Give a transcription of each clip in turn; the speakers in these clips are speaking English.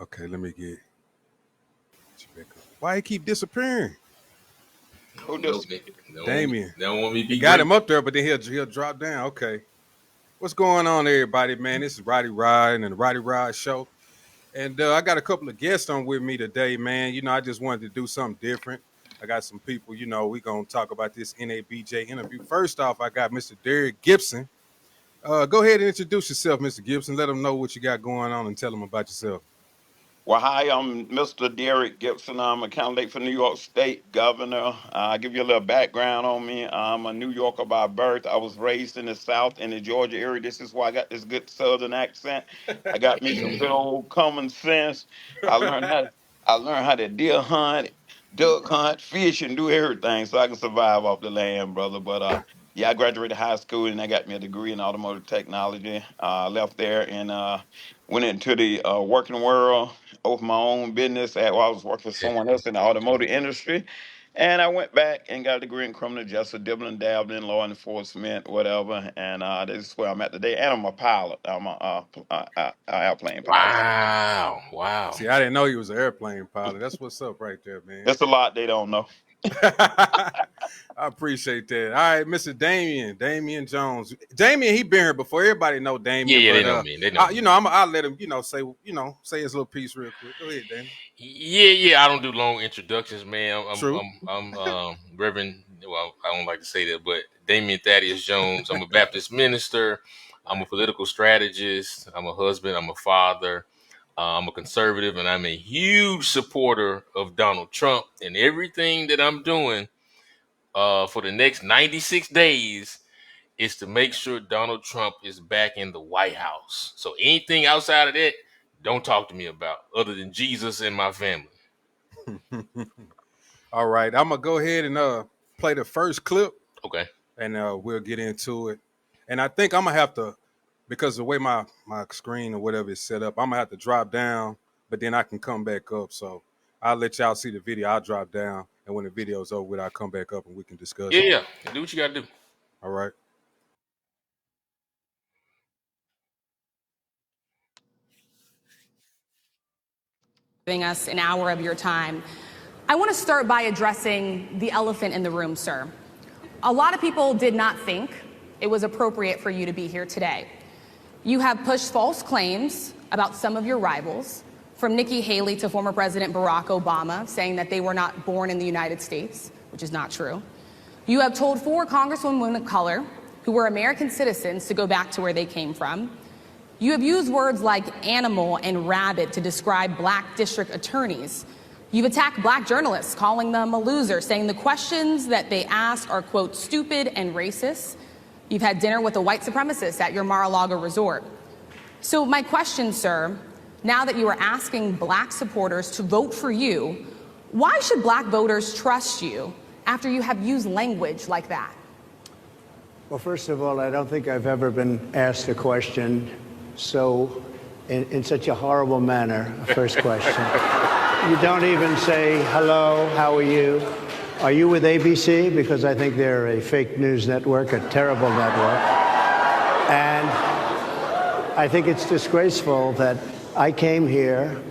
Okay, let me get you back up. Why he keep disappearing? Who does? Damien. They don't want me to He be got great. him up there, but then he'll drop down. Okay. What's going on, everybody, man? This is RoddyRod and the RoddyRod Show. And I got a couple of guests on with me today, man. I just wanted to do something different. I got some people, we're going to talk about this NABJ interview. First off, I got Mr. Derrick Gibson. Go ahead and introduce yourself, Mr. Gibson. Let them know what you got going on and tell them about yourself. Well, hi, I'm Mr. Derrick Gibson. I'm a candidate for New York State Governor. I'll give you a little background on me. I'm a New Yorker by birth. I was raised in the South, in the Georgia area. This is why I got this good Southern accent. I got me some good old common sense. I learned how I learned how to deer hunt, duck hunt, fish, and do everything so I can survive off the land, brother. But yeah, I graduated high school and I got me a degree in automotive technology. I left there and went into the working world, opened my own business while I was working for someone else in the automotive industry. And I went back and got a degree in criminal justice, dibble and dabbled in law enforcement, whatever. And this is where I'm at today. And I'm a pilot. I'm a airplane pilot. Wow. See, I didn't know he was an airplane pilot. That's what's up right there, man. That's a lot they don't know. I appreciate that. All right, Mr. Damien Jones. Damien, he been here before. Everybody know Damien. Yeah, but, they know me. They know me. I'll let him, say his little piece real quick. Go ahead, Damien. Yeah. I don't do long introductions, man. True. I'm Reverend. Well, I don't like to say that, but Damien Thaddeus Jones. I'm a Baptist minister. I'm a political strategist. I'm a husband. I'm a father. I'm a conservative, and I'm a huge supporter of Donald Trump. And everything that I'm doing for the next 96 days is to make sure Donald Trump is back in the White House. So anything outside of that, don't talk to me about, other than Jesus and my family. All right, I'm gonna go ahead and play the first clip. Okay. And we'll get into it. And I think I'm gonna have to, because the way my screen or whatever is set up, I'm gonna have to drop down, but then I can come back up. So I'll let y'all see the video. I'll drop down, and when the video's over with, I'll come back up and we can discuss it. Yeah. Do what you gotta do. All right. Giving us an hour of your time. I want to start by addressing the elephant in the room, sir. A lot of people did not think it was appropriate for you to be here today. You have pushed false claims about some of your rivals, from Nikki Haley to former President Barack Obama, saying that they were not born in the United States, which is not true. You have told 4 congresswomen of color who were American citizens to go back to where they came from. You have used words like animal and rabid to describe black district attorneys. You've attacked black journalists, calling them a loser, saying the questions that they asked are, quote, stupid and racist. You've had dinner with a white supremacist at your Mar-a-Lago resort. So my question, sir, now that you are asking black supporters to vote for you, why should black voters trust you after you have used language like that? Well, first of all, I don't think I've ever been asked a question in such a horrible manner. First question. You don't even say, hello, how are you? Are you with ABC? Because I think they're a fake news network, a terrible network. And I think it's disgraceful that I came here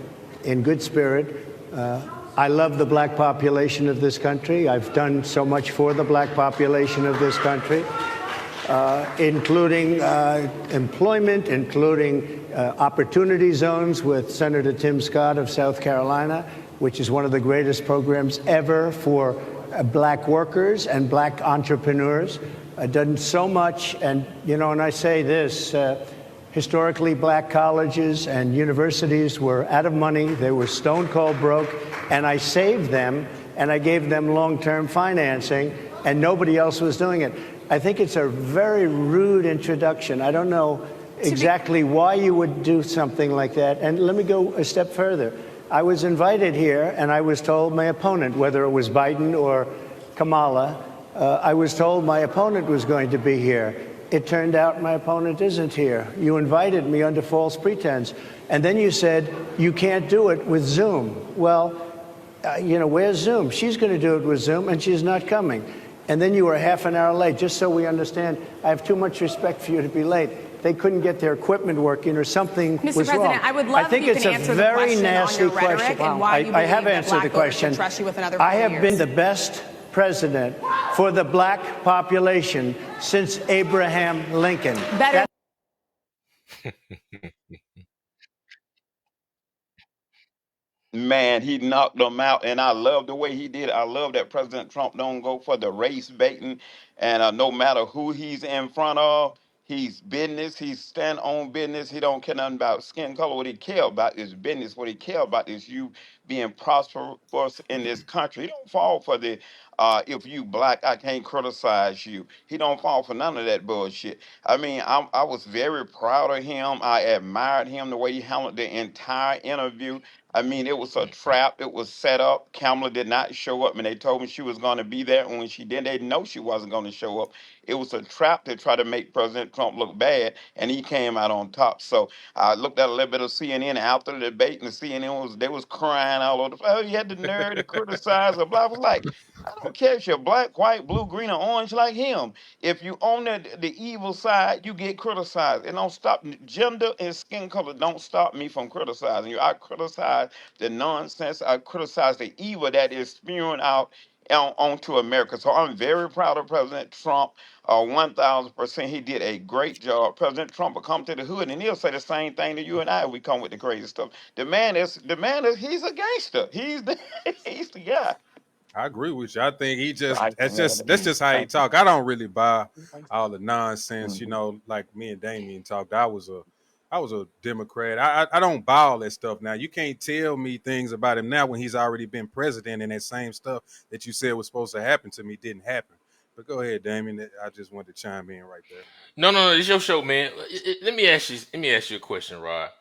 in good spirit. I love the black population of this country. I've done so much for the black population of this country, including employment, including opportunity zones with Senator Tim Scott of South Carolina, which is one of the greatest programs ever for black workers and black entrepreneurs. I've done so much, and and I say this, historically black colleges and universities were out of money, they were stone cold broke, and I saved them, and I gave them long-term financing, and nobody else was doing it. I think it's a very rude introduction. I don't know exactly why you would do something like that. And let me go a step further. I was invited here, and I was told my opponent, whether it was Biden or Kamala, I was told my opponent was going to be here. It turned out my opponent isn't here. You invited me under false pretense. And then you said, you can't do it with Zoom. Well, where's Zoom? She's going to do it with Zoom, and she's not coming. And then you were half an hour late, just so we understand. I have too much respect for you to be late. they couldn't get their equipment working or something Mr. was President, wrong. I would love I think if you it's can a answer the very question nasty on your rhetoric question. and why you I have believe that answered the black voters question. should trust you with another 4 I have years. been the best president for the black population since Abraham Lincoln. Better. Man, he knocked them out, and I love the way he did it. I love that President Trump don't go for the race baiting, and no matter who he's in front of, he's business. He's stand on business. He don't care nothing about skin color. What he care about is business. What he care about is you being prosperous in this country. He don't fall for the if you black, I can't criticize you. He don't fall for none of that bullshit. I mean, I was very proud of him. I admired him the way he handled the entire interview. I mean, it was a trap. It was set up. Kamala did not show up, and they told me she was going to be there. And when she did, they know she wasn't going to show up. It was a trap to try to make President Trump look bad, and he came out on top. So I looked at a little bit of CNN after the debate, and the CNN was crying all over. Oh, you had the nerve to criticize her. Blah. I was like, I don't care if you're black, white, blue, green, or orange like him. If you on the evil side, you get criticized. It don't stop. Gender and skin color don't stop me from criticizing you. I criticize the nonsense. I criticize the evil that is spewing out onto America. So I'm very proud of President Trump. 1,000%. He did a great job. President Trump will come to the hood and he'll say the same thing to you and I. We come with the crazy stuff. The man is, he's a gangster. He's the guy. I agree with you. I think he just Thank that's you. just how he Thank you. talk. I don't really buy all the nonsense, Mhm. like me and Damien talked. I was a Democrat. I don't buy all that stuff now. You can't tell me things about him now when he's already been president and that same stuff that you said was supposed to happen to me didn't happen. But go ahead, Damien. I just wanted to chime in right there. No, it's your show, man. Let me ask you. Let me ask you a question, Rod.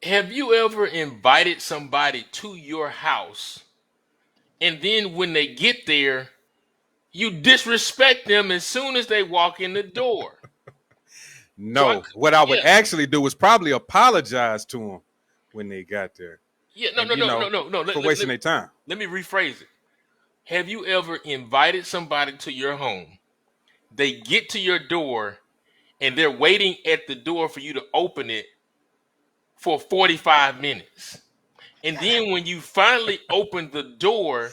Have you ever invited somebody to your house, and then when they get there, you disrespect them as soon as they walk in the door? So No, what I would yeah, actually do is probably apologize to them when they got there, yeah, no, and no, no, no, no. for wasting their time. Let me rephrase it. Have you ever invited somebody to your home? They get to your door, and they're waiting at the door for you to open it for 45 minutes. And then when you finally open the door,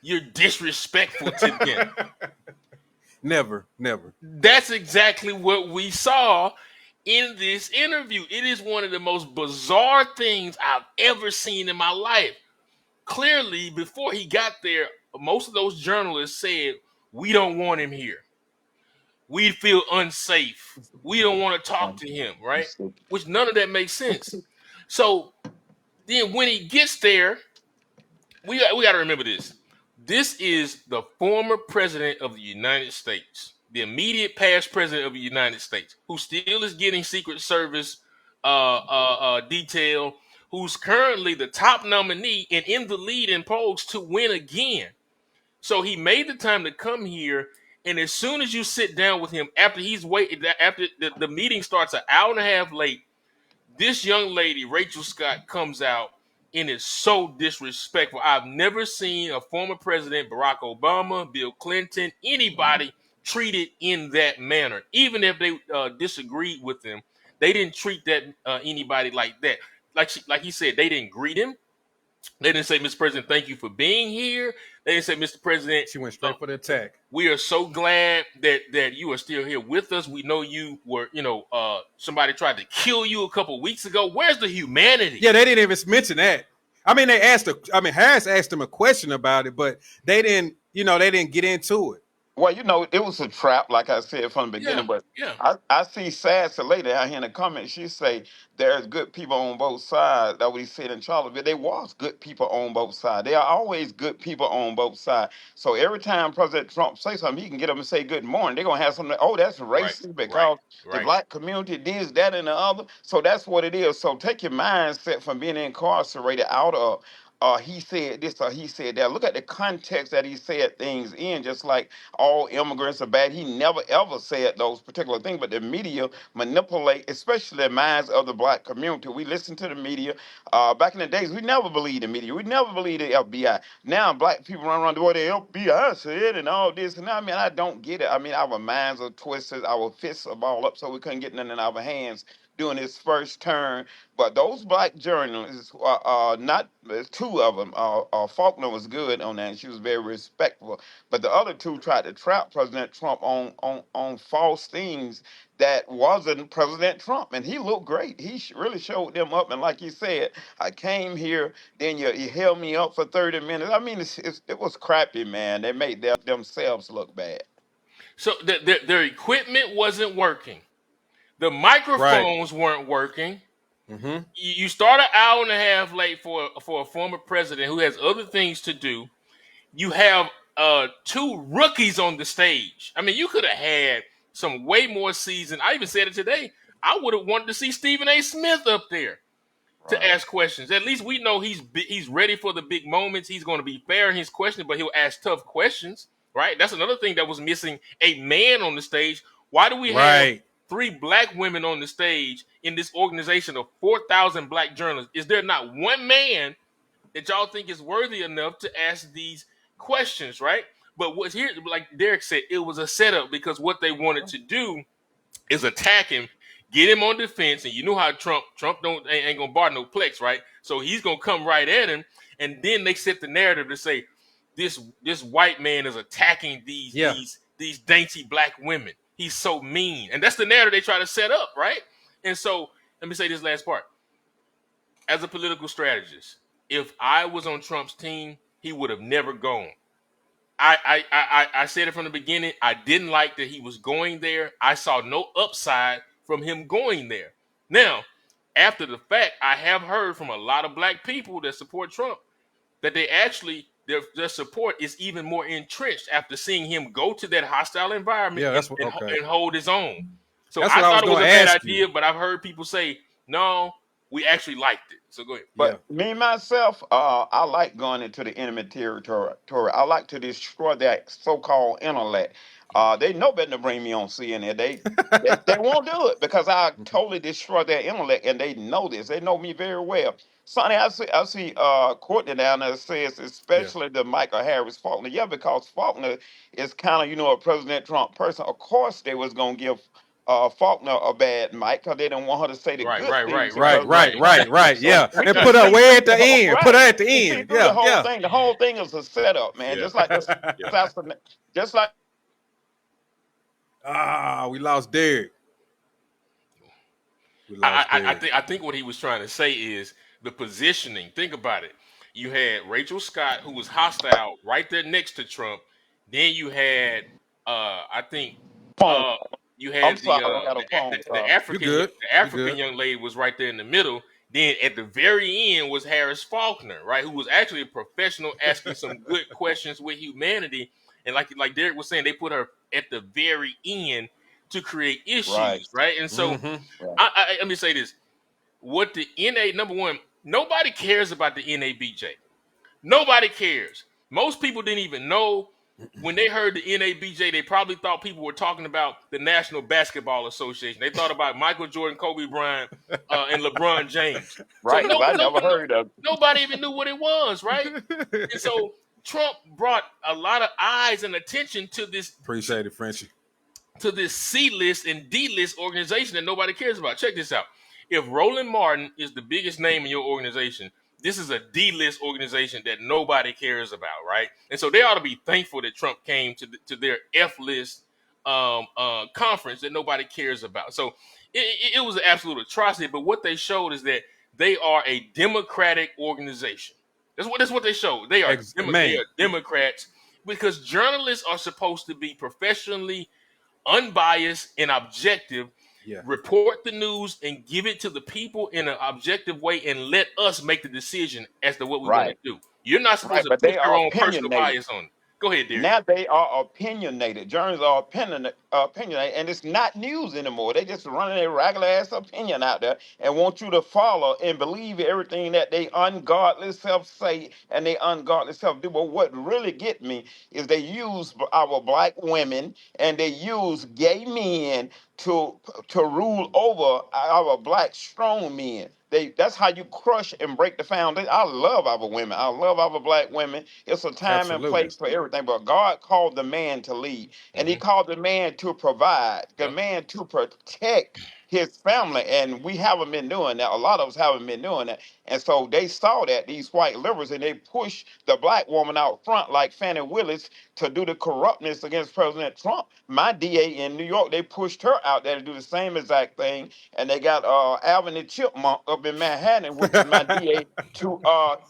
you're disrespectful to them. Never, never. That's exactly what we saw in this interview. It is one of the most bizarre things I've ever seen in my life. Clearly, before he got there, most of those journalists said, "We don't want him here. We feel unsafe. We don't want to talk to him," right? Which none of that makes sense. So then when he gets there, we got to remember this. This is the former president of the United States, the immediate past president of the United States, who still is getting Secret Service detail, who's currently the top nominee and in the lead in polls to win again. So he made the time to come here, and as soon as you sit down with him, after he's waited, after the meeting starts an hour and a half late, this young lady, Rachel Scott, comes out and is so disrespectful. I've never seen a former president, Barack Obama, Bill Clinton, anybody treated in that manner. Even if they disagreed with him, they didn't treat that anybody like that. Like he said, they didn't greet him. They didn't say, "Mr. President, thank you for being here." They didn't say, "Mr. President, She went straight for the attack. we are so glad that you are still here with us. We know you were, somebody tried to kill you a couple weeks ago. Where's the humanity?" Yeah, they didn't even mention that. I mean, Harris asked him a question about it, but they didn't get into it. Well, it was a trap, like I said from the Yeah, beginning. But yeah. I see Sassy later out here in the comments. She say there's good people on both sides. That what he said in Charlottesville. There was good people on both sides. There are always good people on both sides. So every time President Trump say something, he can get up and say good morning. They're gonna have something. Oh, that's Right, racist right, because the right. black community this, that, and the other. So that's what it is. So take your mindset from being incarcerated out of he said this or he said that. Look at the context that he said things in. Just like all immigrants are bad, he never ever said those particular things. But the media manipulate, especially the minds of the black community. We listen to the media. Back in the days, we never believed the media. We never believed the FBI. Now black people run around the world. The FBI said and all this. And I mean, I don't get it. I mean, our minds are twisted. Our fists are balled up, so we couldn't get nothing in our hands during his first term. But those black journalists, not two of them, Faulkner was good on that, and she was very respectful. But the other two tried to trap President Trump on false things that wasn't President Trump, and he looked great. He really showed them up, and like he said, I came here, then you held me up for 30 minutes. I mean, it was crappy, man. They made themselves look bad. So their equipment wasn't working. The Right. microphones weren't working. Mm-hmm. You start an hour and a half late for a former president who has other things to do. You have two rookies on the stage. I mean, you could have had some way more seasoned. I even said it today. I would have wanted to see Stephen A. Smith up there to Right. ask questions. At least we know he's ready for the big moments. He's going to be fair in his questions, but he'll ask tough questions. Right? That's another thing that was missing: a man on the stage. Why do we have Right. 3 black women on the stage in this organization of 4,000 black journalists? Is there not one man that y'all think is worthy enough to ask these questions, right? But what's here, like Derrick said, it was a setup because what they wanted to do is attack him, get him on defense, and you know how Trump ain't gonna bar no plex, right? So he's gonna come right at him, and then they set the narrative to say this white man is attacking Yeah. these dainty black women. He's so mean, and that's the narrative they try to set up, right? And so let me say this last part. As a political strategist, if I was on Trump's team, he would have never gone. I said it from the beginning. I didn't like that he was going there. I saw no upside from him going there. Now, after the fact, I have heard from a lot of black people that support Trump that they actually their support is even more entrenched after seeing him go to that hostile environment Yeah. and, That's what. and, Okay. and hold his own. So That's I what I was thought it was going a to bad ask you. idea, but I've heard people say, no, we actually liked it. So go ahead. Yeah. But me myself, I like going into the enemy territory. I like to destroy that so-called intellect. They know better than to bring me on CNN. They won't do it because I totally destroy their intellect, and they know this. They know me very well. Sonny, I see Courtney down there says, Yeah. especially the Michael Harris Faulkner. Yeah, because Faulkner is kind of, a President Trump person. Of course, they was gonna give Faulkner a bad mic because they didn't want her to say the Right, good right, right, things of right, Right. President Right. right. Trump. Right. Right. So Yeah. we And can put her see way at through the the whole end. Put right. her at the We can see end. through the Yeah. whole Yeah. thing. The whole thing is a setup, man. Yeah, Just like this yeah. assassination, just like We lost Derrick. We lost Derrick. I think what he was trying to say is the positioning. Think about it. You had Rachel Scott, who was hostile, right there next to Trump. Then you had, I think, phone. uh, you I'm had sorry, I don't got a phone. You good? The You African good? young lady was right there in the middle. Then at the very end was Harris Faulkner, right, who was actually a professional, asking some good questions with humanity. And like Derrick was saying, they put her at the very end to create Right, issues, right? And so Mm-hmm. right, let me say this: what the number one, nobody cares about the NABJ. Nobody cares. Most people didn't even know when they heard the NABJ. They probably thought people were talking about the National Basketball Association. They thought about Michael Jordan, Kobe Bryant, and LeBron James. So right. Because I never heard of. nobody even knew what it was, right? And so Trump brought a lot of eyes and attention to this Appreciate it, Frenchie. to this C-list and D-list organization that nobody cares about. Check this out. If Roland Martin is the biggest name in your organization, this is a D-list organization that nobody cares about, right? And so they ought to be thankful that Trump came to their F-list conference that nobody cares about. So it was an absolute atrocity. But what they showed is that they are a democratic organization. That's what they showed. They are Man. Democrats because journalists are supposed to be professionally unbiased and objective, Yeah. report the news and give it to the people in an objective way and let us make the decision as to what we want to Right, do. You're not supposed right. to But put they are your own personal opinionated. bias on it. Go ahead, Derek. Now they are opinionated. Journalists are opinionated, and it's not news anymore. They just running their regular ass opinion out there and want you to follow and believe everything that they ungodly self say and they ungodly self do. But what really get me is they use our black women and they use gay men to rule over our black strong men. That's how you crush and break the foundation. I love our women. I love our black women. It's a time and Absolutely. place for everything. But God called the man to lead, and He Mm-hmm. called the man to provide, the Yep. man to protect his family. And we haven't been doing that. A lot of us haven't been doing that. And so they saw that, these white liberals, and they pushed the black woman out front like Fannie Willis to do the corruptness against President Trump. My DA in New York, they pushed her out there to do the same exact thing. And they got Alvin the Chipmunk up in Manhattan, which is my DA, to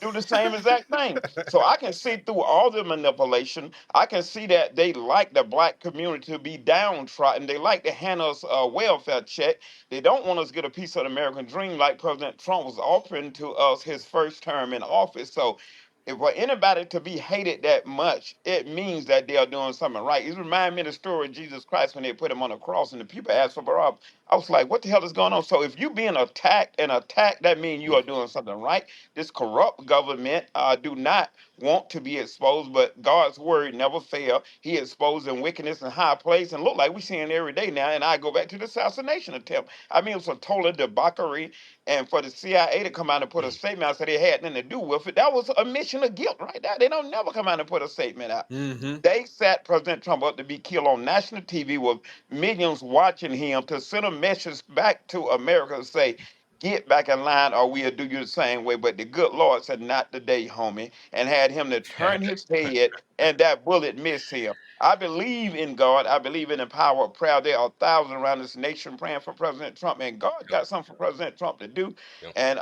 do the same exact thing. So I can see through all the manipulation. I can see that they like the black community to be downtrodden. They like to hand us a welfare check. They don't want us to get a piece of the American dream like President Trump was offering to us his first term in office. So if for anybody to be hated that much, it means that they are doing something right. It reminds me of the story of Jesus Christ when they put him on the cross and the people asked for Barabbas. I was like, what the hell is going on? So if you being attacked and attacked, that means you are doing something right. This corrupt government do not want to be exposed, but God's word never fail. He exposing wickedness in high place and look like we seeing it every day now. And I go back to the assassination attempt. I mean, it was a total debauchery. And for the CIA to come out and put a statement out, said they had nothing to do with it, that was a mission of guilt right there. They don't never come out and put a statement out. Mm-hmm. They set President Trump up to be killed on national TV with millions watching him to send a message back to America to say, get back in line or we'll do you the same way. But the good Lord said, not today, homie, and had him to turn his head and that bullet missed him. I believe in God. I believe in the power of prayer. There are thousands around this nation praying for President Trump, and God got something for President Trump to do. Yep. And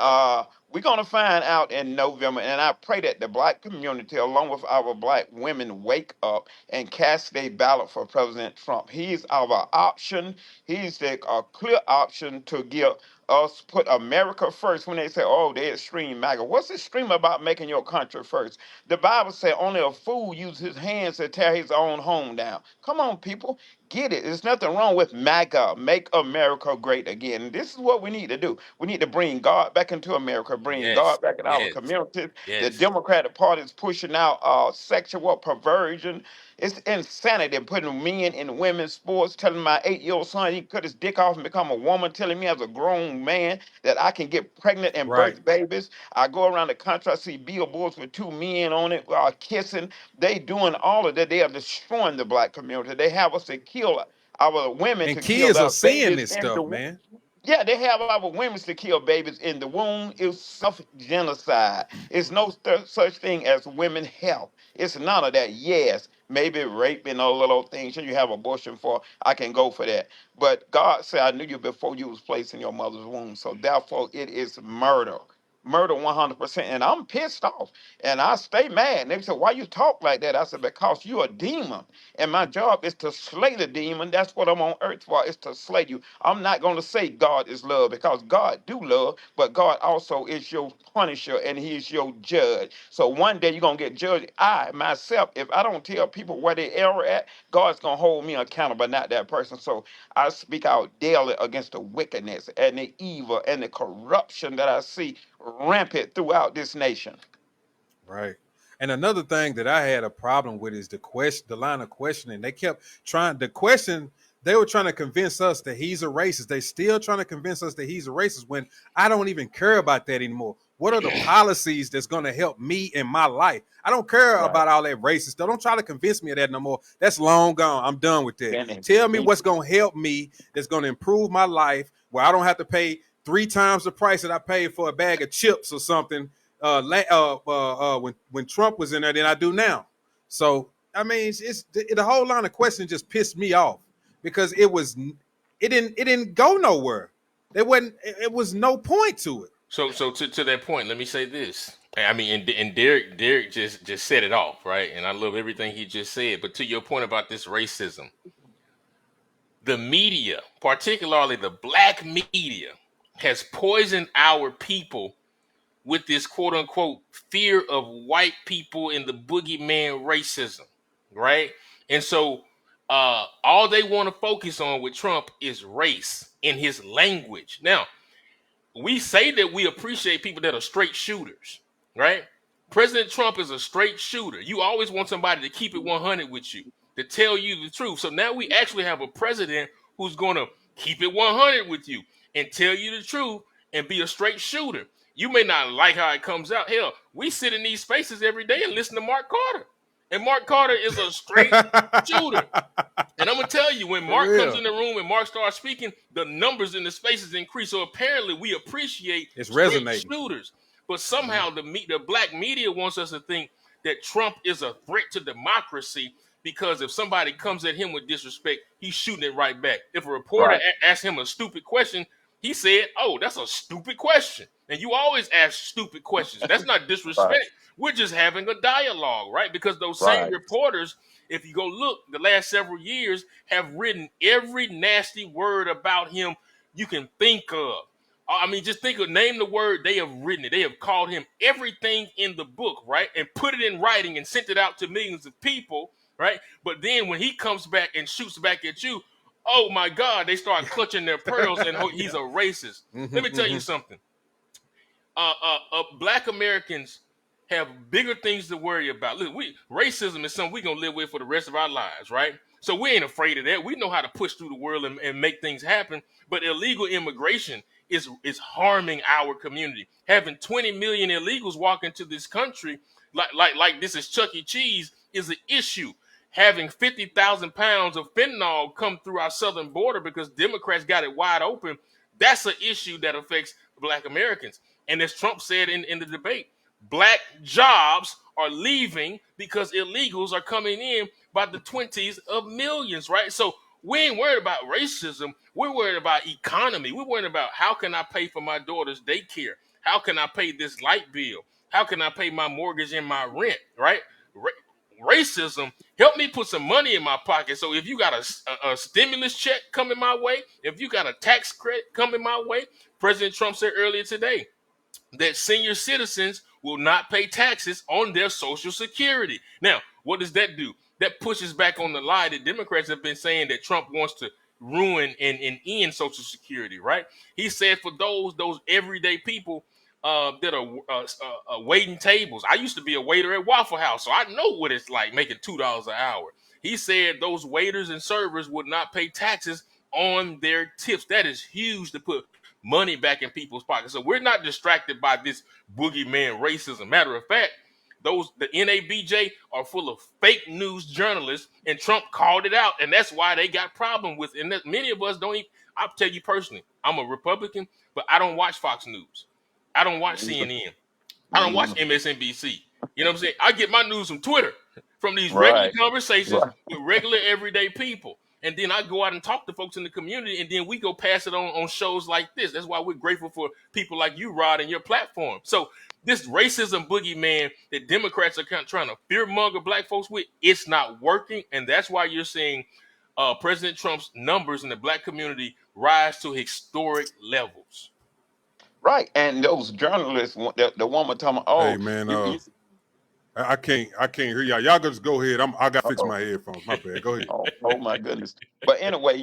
we're going to find out in November. And I pray that the black community, along with our black women, wake up and cast their ballot for President Trump. He's our option. He's the clear option to give us put America first. When they say, oh, they're extreme MAGA. What's extreme about making your country first? The Bible says only a fool uses his hands to tear his own home down. Come on, people. Get it. There's nothing wrong with MAGA. Make America great again. This is what we need to do. We need to bring God back into America, bring Yes. God back in our Yes. communities. The Yes. Democratic Party is pushing out sexual perversion. It's insanity putting men in women's sports, telling my 8-year-old son he can cut his dick off and become a woman, telling me as a grown man that I can get pregnant and Right. birth babies. I go around the country, I see billboards with two men on it kissing. They doing all of that. They are destroying the black community. They have us to kill our women, And to kill kids are their seeing babies this in the stuff, womb. man. Yeah, they have our women to kill babies in the womb. It's self genocide. It's no such thing as women health. It's none of that. Yes, maybe rape and all little things. Should you have abortion for? I can go for that. But God said, I knew you before you was placed in your mother's womb. So therefore, it is murder. Murder 100%. And I'm pissed off. And I stay mad. And they said, why you talk like that? I said, because you're a demon. And my job is to slay the demon. That's what I'm on earth for, is to slay you. I'm not going to say God is love because God do love, but God also is your punisher and he is your judge. So one day you're going to get judged. I, myself, if I don't tell people where they error at, God's going to hold me accountable, not that person. So I speak out daily against the wickedness and the evil and the corruption that I see rampant throughout this nation. Right. And another thing that I had a problem with is the line of questioning. They kept trying the question. They were trying to convince us that he's a racist. They still trying to convince us that he's a racist when I don't even care about that anymore. What are the policies that's going to help me in my life? I don't care Right. about all that racist stuff. Don't try to convince me of that no more. That's long gone. I'm done with that. Benny, Tell me me what's too. going to help me, that's going to improve my life, where I don't have to pay 3 times the price that I paid for a bag of chips or something when Trump was in there than I do now. So I mean, it's the whole line of questions just pissed me off because it didn't go nowhere. It was no point to it. So to that point, let me say this. I mean, and Derek just set it off, right? And I love everything he just said. But to your point about this racism, the media, particularly the black media, has poisoned our people with this quote unquote fear of white people and the boogeyman racism. right? And so all they want to focus on with Trump is race in his language. Now, we say that we appreciate people that are straight shooters, right? President Trump is a straight shooter. You always want somebody to keep it 100 with you, to tell you the truth. So now we actually have a president who's going to keep it 100 with you and tell you the truth and be a straight shooter. You may not like how it comes out. Hell, we sit in these spaces every day and listen to Mark Carter. And Mark Carter is a straight shooter. And I'm gonna tell you, when For Mark comes real. in the room and Mark starts speaking, the numbers in the spaces increase. So apparently, we appreciate It's straight resonating. shooters. But Mhm. somehow the black media wants us to think that Trump is a threat to democracy because if somebody comes at him with disrespect, he's shooting it right back. If a reporter Right. asks him a stupid question, he said, "Oh, that's a stupid question." And you always ask stupid questions. That's not Right. disrespect. We're just having a dialogue, right? Because those same Right. reporters, if you go look, the last several years have written every nasty word about him you can think of. I mean, just think of name the word, they have written it. They have called him everything in the book, right? And put it in writing and sent it out to millions of people, right? But then when he comes back and shoots back at you, oh my God, they start clutching their pearls and he's a racist. Let me tell you Mhm. something. Black Americans have bigger things to worry about. Look, racism is something we're gonna live with for the rest of our lives, right? So we ain't afraid of that. We know how to push through the world and make things happen. But illegal immigration is harming our community. Having 20 million illegals walk into this country like this is Chuck E. Cheese is an issue. Having 50,000 pounds of fentanyl come through our southern border because Democrats got it wide open, that's an issue that affects Black Americans. And as Trump said in the debate, black jobs are leaving because illegals are coming in by the 20s of millions, right? So we ain't worried about racism. We're worried about economy. We're worried about how can I pay for my daughter's daycare? How can I pay this light bill? How can I pay my mortgage and my rent, right? Racism help me put some money in my pocket. So if you got a stimulus check coming my way, if you got a tax credit coming my way, President Trump said earlier today, that senior citizens will not pay taxes on their Social Security. Now, what does that do? That pushes back on the lie that Democrats have been saying that Trump wants to ruin and end Social Security, right? He said for those everyday people that are waiting tables. I used to be a waiter at Waffle House, so I know what it's like making $2 an hour. He said those waiters and servers would not pay taxes on their tips. That is huge to put money back in people's pockets. So we're not distracted by this boogeyman racism. Matter of fact, the NABJ are full of fake news journalists, and Trump called it out, and that's why they got problem with it. And that many of us don't even. I'll tell you personally, I'm a Republican, but I don't watch Fox News. I don't watch CNN. I don't watch Mhm. MSNBC. You know what I'm saying? I get my news from Twitter, from these regular Right. conversations Right. with regular everyday people. And then I go out and talk to folks in the community, and then we go pass it on shows like this. That's why we're grateful for people like you, Rod, and your platform. So this racism boogeyman that Democrats are kind of trying to fearmonger black folks with, it's not working. And that's why you're seeing President Trump's numbers in the black community rise to historic levels. Right. And those journalists, the woman talking, Hey oh, man, you I can't hear y'all. Y'all just go ahead. I got to fix uh-oh. my headphones. My bad. Go ahead. Oh, oh my goodness. But anyway,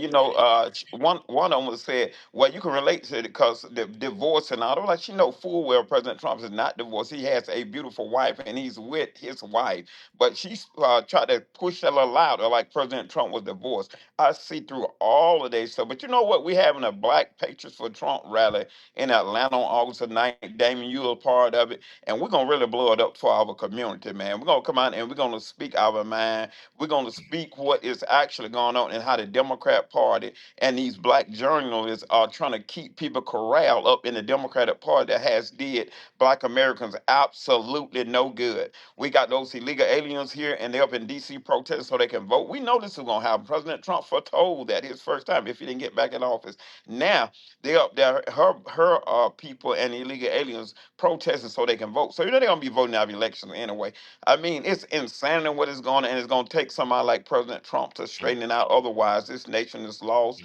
one of them was said, well, you can relate to it because the divorce and all. Like, she know full well President Trump is not divorced. He has a beautiful wife and he's with his wife. But she tried to push that a little louder like President Trump was divorced. I see through all of this stuff. But you know what? We having a Black Patriots for Trump rally in Atlanta on August the 9th. Damien, you a part of it. And we're going to really blow it up for our community, man. We're going to come out and we're going to speak our mind. We're going to speak what is actually going on and how the Democrat Party and these black journalists are trying to keep people corralled up in the Democratic Party that has did black Americans absolutely no good. We got those illegal aliens here and they're up in D.C. protesting so they can vote. We know this is going to happen. President Trump foretold that his first time if he didn't get back in office. Now they're up there, her people and illegal aliens protesting so they can vote. So you know they're going to be voting out of elections anyway. I mean, it's insanity what is going on, and it's going to take somebody like President Trump to straighten it out. Otherwise, this nation is lost.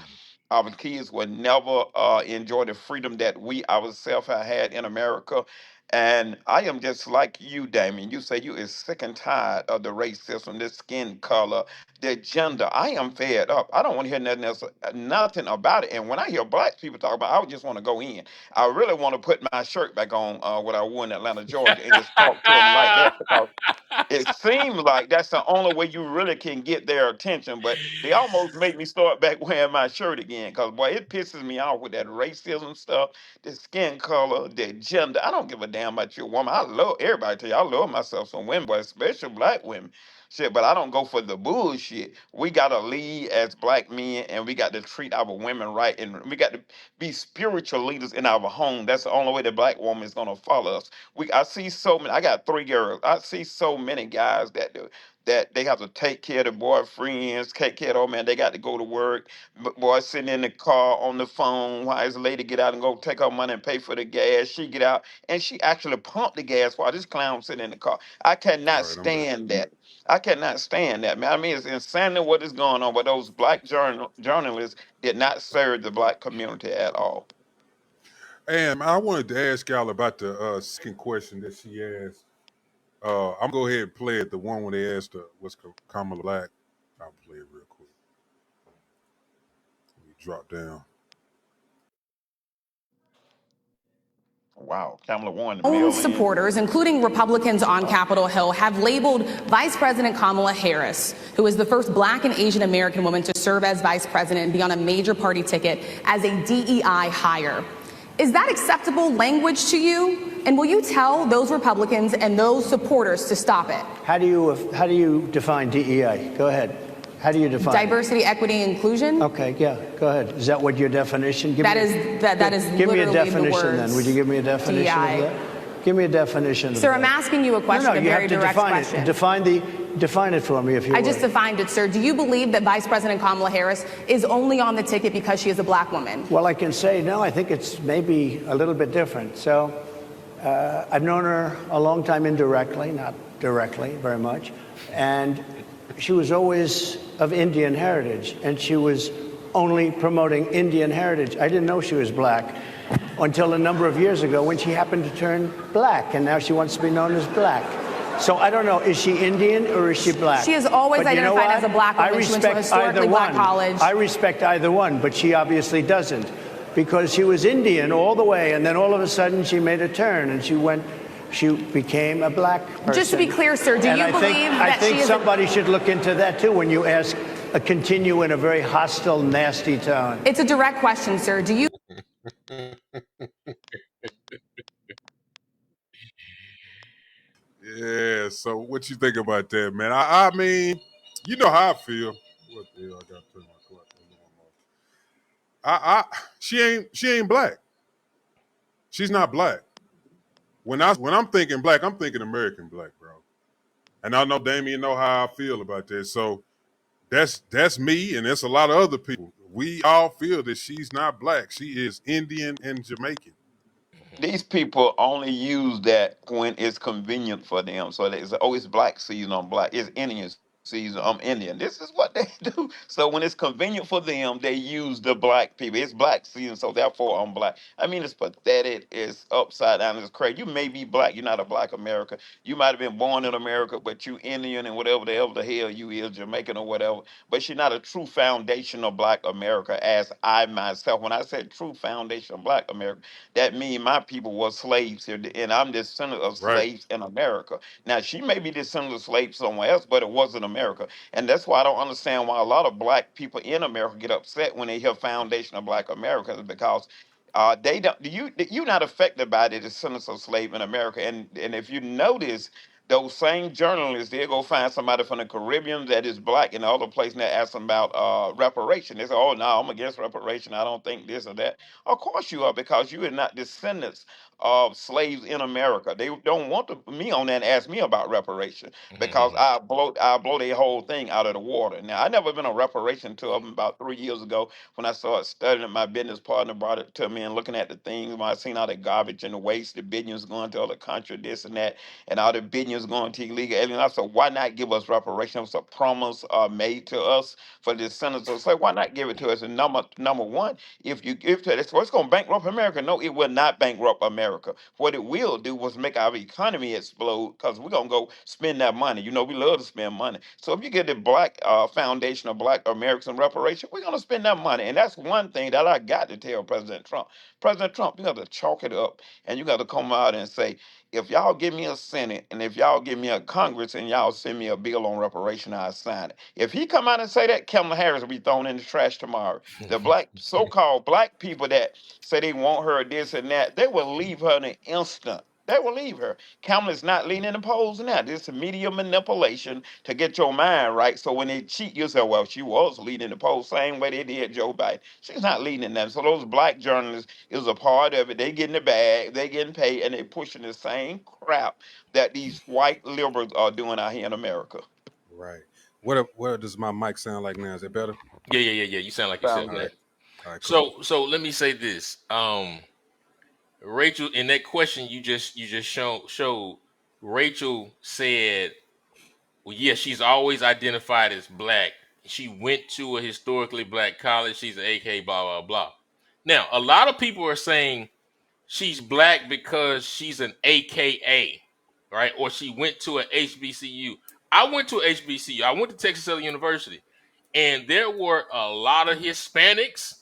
Our kids will never enjoy the freedom that we ourselves have had in America. And I am just like you, Damien. You say you is sick and tired of the racism, the skin color, the gender. I am fed up. I don't want to hear nothing else, nothing about it. And when I hear black people talk about it, I just want to go in. I really want to put my shirt back on, what I wore in Atlanta, Georgia, and just talk to them like that, because it seems like that's the only way you really can get their attention. But they almost make me start back wearing my shirt again, because boy, it pisses me off with that racism stuff, the skin color, the gender. I don't give a damn about your woman. I love everybody. Tell you, I love myself some women, but especially black women. Shit, but I don't go for the bullshit. We gotta lead as black men, and we got to treat our women right, and we got to be spiritual leaders in our home. That's the only way the black woman is gonna follow us. I see so many. I got 3 girls. I see so many guys that do that. They have to take care of the boyfriends, take care of the old man. They got to go to work. Boy sitting in the car on the phone while his lady get out and go take her money and pay for the gas. She get out and she actually pump the gas while this clown sitting in the car. I cannot All right, I'm back. stand that. I cannot stand that, man. I mean, it's insanity what is going on. But those black journalists did not serve the black community at all. And I wanted to ask y'all about the second question that she asked. I'm gonna go ahead and play it. The one when they asked what's Kamala Black. I'll play it real quick. Let me drop down. Wow, Kamala Warren, the Own mail in. supporters, including Republicans on Capitol Hill, have labeled Vice President Kamala Harris, who is the first black and Asian American woman to serve as vice president and be on a major party ticket, as a DEI hire. Is that acceptable language to you? And will you tell those Republicans and those supporters to stop it? How do you define DEI? Go ahead. How do you define diversity, equity, inclusion? Okay, yeah, go ahead. Is that what your definition? That is give me a literally definition the words then. Would you give me a definition DEI. of that? Give me a definition. Sir, of I'm that. asking you a question, No, a you very have to direct define question. it. Define it for me, if you I would. just defined it, sir. Do you believe that Vice President Kamala Harris is only on the ticket because she is a black woman? Well, I can say no. I think it's maybe a little bit different. So I've known her a long time indirectly, not directly very much, and she was always of Indian heritage, and she was only promoting Indian heritage. I didn't know she was black until a number of years ago when she happened to turn black, and now she wants to be known as black. So I don't know, is she Indian or is she black? She has always But you know identified what? as a black woman. I She went to a respect historically either black one. college. I respect either one, but she obviously doesn't, because she was Indian all the way, and then all of a sudden she made a turn and she became a black person. Just to be clear, sir, do you believe that I think she is somebody should look into that too when you ask, continue in a very hostile, nasty tone. It's a direct question, sir. Do you Yeah. So what you think about that, man? I mean, you know how I feel. What the hell? I got to turn my clock on. She ain't black. She's not black. When I'm thinking black, I'm thinking American black, bro. And I know Damien know how I feel about that. So that's me, and that's a lot of other people. We all feel that she's not black. She is Indian and Jamaican. These people only use that when it's convenient for them. So it's always black season on black. It's Indian season. I'm Indian. This is what they do. So when it's convenient for them, they use the black people. It's black season, so therefore I'm black. I mean, it's pathetic. It's upside down. It's crazy. You may be black. You're not a black American. You might have been born in America, but you Indian and whatever the hell you is, Jamaican or whatever. But you're not a true foundation of black America, as I myself. When I said true foundation of black America, that mean my people were slaves here, and I'm descendant of Right. slaves in America. Now, she may be descendant of slaves somewhere else, but it wasn't America. And that's why I don't understand why a lot of black people in America get upset when they hear foundation of black America, is because they don't. You're not affected by the descendants of slave in America, and if you notice, those same journalists, they'll go find somebody from the Caribbean that is black in the other place, and they ask them about reparation. They say, "Oh no, I'm against reparation. I don't think this or that." Of course you are, because you are not descendants of slaves in America. They don't want me on that and ask me about reparation, because I blow their whole thing out of the water. Now, I never been on reparation until about 3 years ago, when I started studying. My business partner brought it to me, and looking at the things when I seen all the garbage and the waste, the billions going to other country, this and that, and all the billions is going to illegal aliens. I said, why not give us reparations? A promise made to us for the senators. So why not give it to us? And number one, if you give to this, what's going to bankrupt America? No, it will not bankrupt America. What it will do was make our economy explode because we're going to go spend that money. You know, we love to spend money. So if you get the Black Foundation of Black American Reparation, we're going to spend that money. And that's one thing that I got to tell President Trump. President Trump, you got to chalk it up and you got to come out and say, if y'all give me a Senate and if y'all give me a Congress and y'all send me a bill on reparation, I'll sign it. If he come out and say that, Kamala Harris will be thrown in the trash tomorrow. The black, so-called black people that say they want her this and that, they will leave her in an instant. They will leave her. Kamala's not leading in the polls now. This is media manipulation to get your mind right. So when they cheat, you say, well, she was leading the polls, same way they did Joe Biden. She's not leading in them. So those black journalists is a part of it. They getting the bag, they getting paid, and they pushing the same crap that these white liberals are doing out here in America. Right. What does my mic sound like now? Is it better? Yeah. You sound like yourself Sound All now. right. good. All right. Cool. So let me say this. Rachel, in that question you just showed, Rachel said, well, yeah, she's always identified as black. She went to a historically black college. She's an AK, blah, blah, blah. Now, a lot of people are saying she's black because she's an AKA, right? Or she went to a HBCU. I went to a HBCU. I went to Texas Southern University. And there were a lot of Hispanics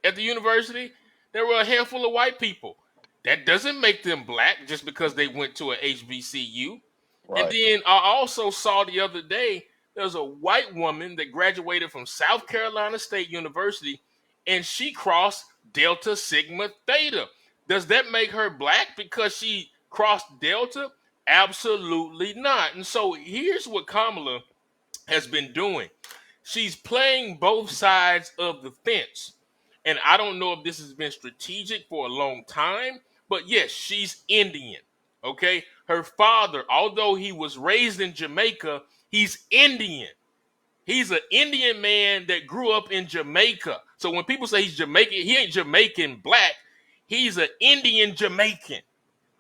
at the university. There were a handful of white people. That doesn't make them black just because they went to a HBCU. And Right. then I also saw the other day there's a white woman that graduated from South Carolina State University, and she crossed Delta Sigma Theta. Does that make her black because she crossed Delta? Absolutely not. And so here's what Kamala has been doing. She's playing both sides of the fence. And I don't know if this has been strategic for a long time, but yes, she's Indian. Okay. Her father, although he was raised in Jamaica, he's Indian. He's an Indian man that grew up in Jamaica. So when people say he's Jamaican, he ain't Jamaican black. He's an Indian Jamaican.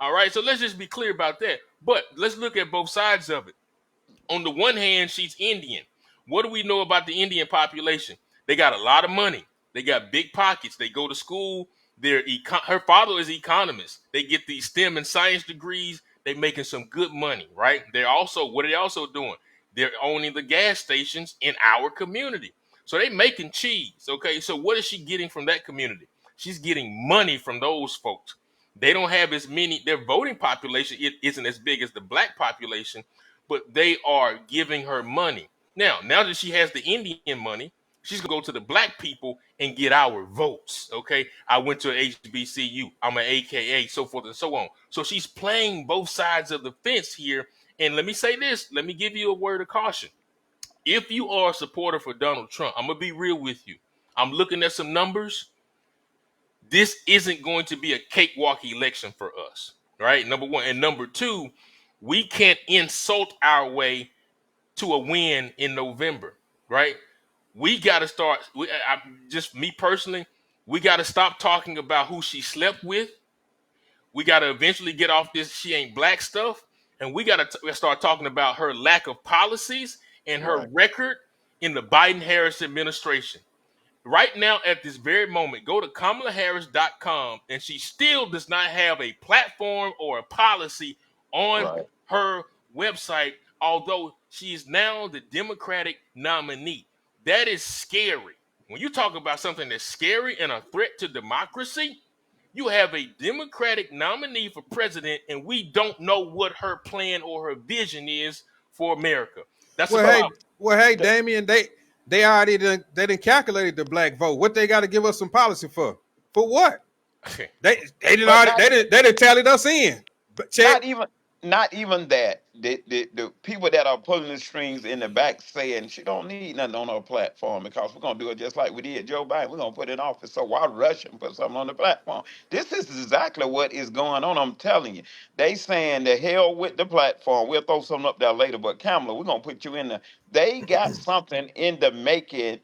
All right. So let's just be clear about that. But let's look at both sides of it. On the one hand, she's Indian. What do we know about the Indian population? They got a lot of money. They got big pockets. They go to school. Her father is economist. They get these STEM and science degrees. They're making some good money, right? What are they also doing? They're owning the gas stations in our community. So they making cheese. Okay. So what is she getting from that community? She's getting money from those folks. They don't have as many, their voting population isn't as big as the black population, but they are giving her money. Now that she has the Indian money, she's gonna go to the black people and get our votes. Okay. I went to HBCU. I'm an AKA, so forth and so on. So she's playing both sides of the fence here. And let me say this, let me give you a word of caution. If you are a supporter for Donald Trump, I'm gonna be real with you. I'm looking at some numbers. This isn't going to be a cakewalk election for us, right? Number one. And number two, we can't insult our way to a win in November, right? We got to start. Just me personally, we got to stop talking about who she slept with. We got to eventually get off this she ain't black stuff. And we got to start talking about her lack of policies and her Right. record in the Biden-Harris administration. Right now, at this very moment, go to KamalaHarris.com, and she still does not have a platform or a policy on Right. her website, although she is now the Democratic nominee. That is scary. When you talk about something that's scary and a threat to democracy, you have a Democratic nominee for president, and we don't know what her plan or her vision is for America. That's a Well, But hey, problem. the, Damien, they already didn't calculate the black vote. What they got to give us some policy for? For what? They didn't but already not they didn't tallied us in. But check. not even not even that. The people that are pulling the strings in the back saying she don't need nothing on her platform because we're gonna do it just like we did Joe Biden. We're gonna put it in office. So why rush and put something on the platform? This is exactly what is going on. I'm telling you. They saying the hell with the platform. We'll throw something up there later. But Kamala, we're gonna put you in there. They got something in the making.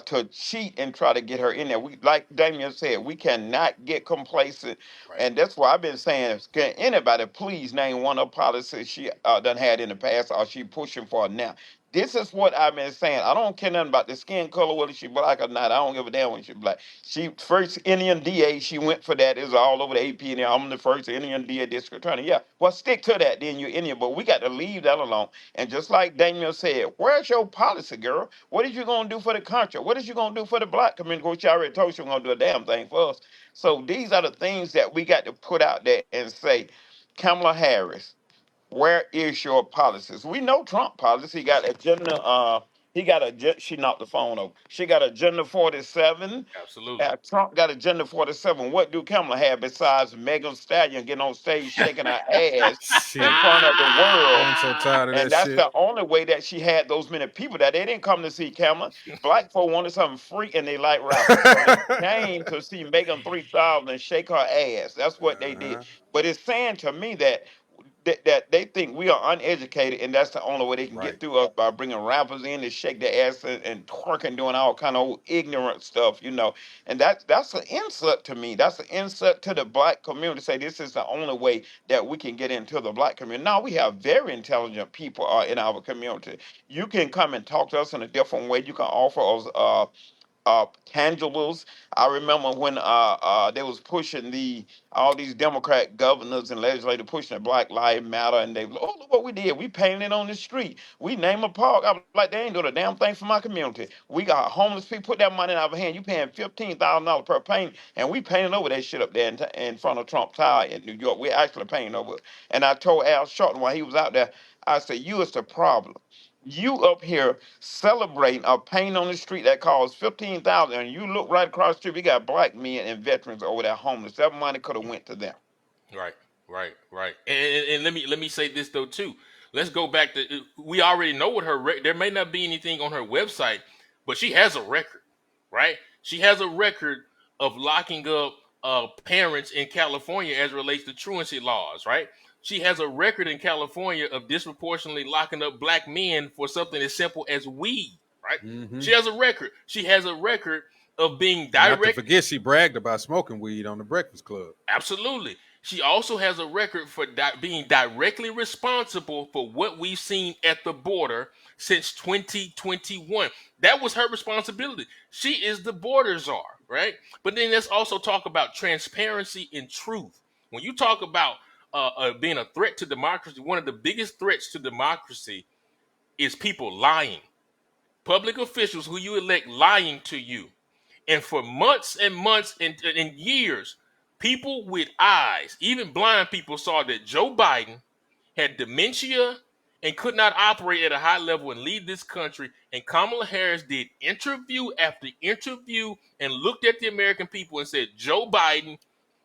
to cheat and try to get her in there. We, like Damien said, we cannot get complacent, Right. and that's why I've been saying, can anybody please name one of the policies she done had in the past or she pushing for now? This is what I've been saying. I don't care nothing about the skin color, whether she black or not. I don't give a damn when she black. She first Indian DA, she went for that. It's all over the AP and I'm the first Indian DA district attorney. Yeah, well, stick to that. Then you're Indian, but we got to leave that alone. And just like Daniel said, where's your policy, girl? What is you gonna do for the country? What is you gonna do for the black community? Which I already told you, we're gonna do a damn thing for us. So these are the things that we got to put out there and say, Kamala Harris, where is your policies? We know Trump policy. He got agenda. She knocked the phone over. She got agenda 47. Absolutely. Trump got agenda 47. What do Kamala have besides Megan Stallion getting on stage shaking her ass in Shit. front of the world? I'm so tired of And that that's shit. the only way that she had those many people that they didn't come to see Kamala. Black folk wanted something free and they like rappers. So they came to see Megan 3000 and shake her ass. That's what they did. Uh-huh. But it's saying to me that they think we are uneducated, and that's the only way they can Right. get through us by bringing rappers in to shake their ass and twerking, doing all kind of ignorant stuff, And that's an insult to me. That's an insult to the black community. Say this is the only way that we can get into the black community. Now we have very intelligent people in our community. You can come and talk to us in a different way. You can offer us tangibles. I remember when they was pushing all these Democrat governors and legislators pushing the Black Lives Matter, and they look what we did. We painted it on the street. We named a park. I was like, they ain't doing a damn thing for my community. We got homeless people. Put that money in our hand. You paying $15,000 per paint, and we painted over that shit up there in front of Trump Tower in New York. We actually painted over it. And I told Al Sharpton while he was out there, I said, you is the problem. You up here celebrating a pain on the street that costs 15,000, and you look right across the street. We got black men and veterans over there homeless. That money could have went to them. Right, right. And let me say this though too. Let's go back to we already know what there may not be anything on her website, but she has a record, right? She has a record of locking up parents in California as it relates to truancy laws, right? She has a record in California of disproportionately locking up black men for something as simple as weed, right? Hmm. She has a record. She has a record of being And not to direct. forget, she bragged about smoking weed on the Breakfast Club. Absolutely. She also has a record for being directly responsible for what we've seen at the border since 2021. That was her responsibility. She is the border czar, right? But then let's also talk about transparency and truth. When you talk about being a threat to democracy, one of the biggest threats to democracy is people lying. Public officials who you elect lying to you. And for months and months and years, people with eyes, even blind people, saw that Joe Biden had dementia and could not operate at a high level and lead this country. And Kamala Harris did interview after interview and looked at the American people and said, Joe Biden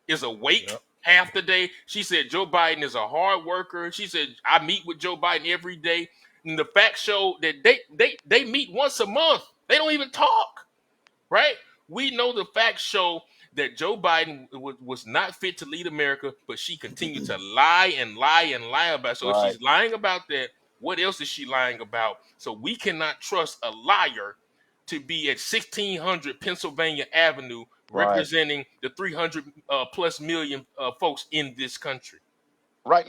is awake Yep. half the day. She said, Joe Biden is a hard worker. She said, I meet with Joe Biden every day. And the facts show that they meet once a month. They don't even talk, right? We know the facts show that Joe Biden was not fit to lead America, but she continued to lie and lie and lie about it. So if Right, she's lying about that, what else is she lying about? So we cannot trust a liar to be at 1600 Pennsylvania Avenue right. representing the 300 plus million folks in this country. Right.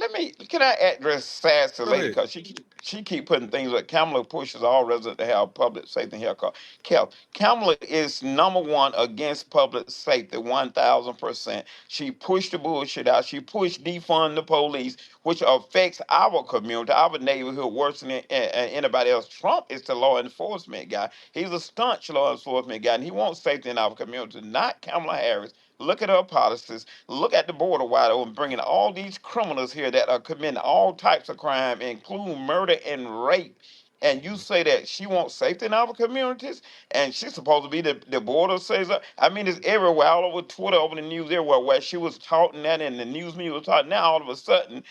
Can I address Sassy Go Lady? ahead. Because she keep putting things like Kamala pushes all residents to have public safety and health care. Kamala is number one against public safety, 1,000%. She pushed the bullshit out. She pushed defund the police, which affects our community, our neighborhood worse than anybody else. Trump is the law enforcement guy. He's a staunch law enforcement guy, and he wants safety in our community, not Kamala Harris. Look at her policies. Look at the border wide open, bringing all these criminals here that are committing all types of crime, including murder and rape. And you say that she wants safety in our communities, and she's supposed to be the border says. I mean, it's everywhere, all over Twitter, over the news, everywhere, where she was talking that, and the news media was talking. Now, all of a sudden,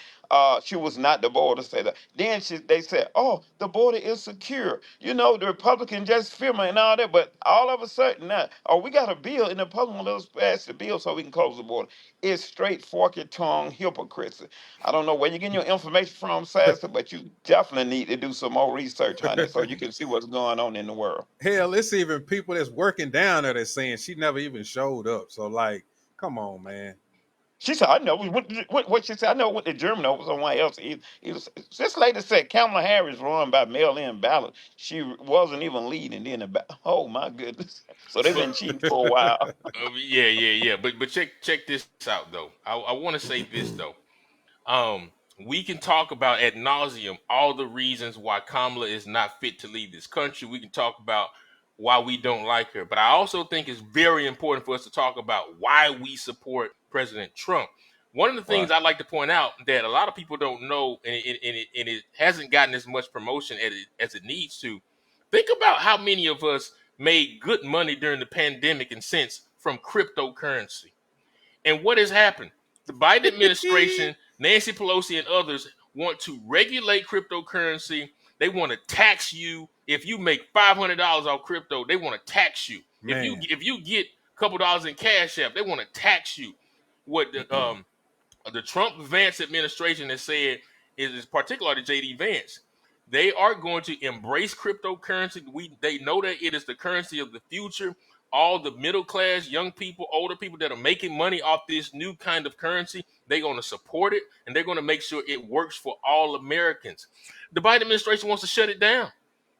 she was not the border say that. Then they said, oh, the border is secure. You know, the Republican just filming and all that, but all of a sudden now, oh, we got a bill and the Republican let us pass the bill so we can close the border. It's straight forky tongue hypocrisy. I don't know where you're getting your information from, Sasser, but you definitely need to do some more research on it so you can see what's going on in the world. Hell, it's even people that's working down there that's saying she never even showed up. So like, come on, man. She said, I know. What she said, I know what the German over someone else. This lady said Kamala Harris run by mail-in ballot. She wasn't even leading in the oh, my goodness. So they've But been cheating for a while. yeah. But check this out though. I want to say this though. Um, we can talk about ad nauseum all the reasons why Kamala is not fit to lead this country. We can talk about why we don't like her, but I also think it's very important for us to talk about why we support President Trump. One of the things Right. I like to point out that a lot of people don't know, and it hasn't gotten as much promotion as it needs to. Think about how many of us made good money during the pandemic and since from cryptocurrency. And what has happened? The Biden administration, Nancy Pelosi, and others want to regulate cryptocurrency. They want to tax you if you make $500 off crypto. They want to tax you Man. if you get a couple dollars in Cash App. They want to tax you. What the Trump Vance administration has said is particularly JD Vance. They are going to embrace cryptocurrency. They know that it is the currency of the future. All the middle class, young people, older people that are making money off this new kind of currency, they're going to support it and they're going to make sure it works for all Americans. The Biden administration wants to shut it down.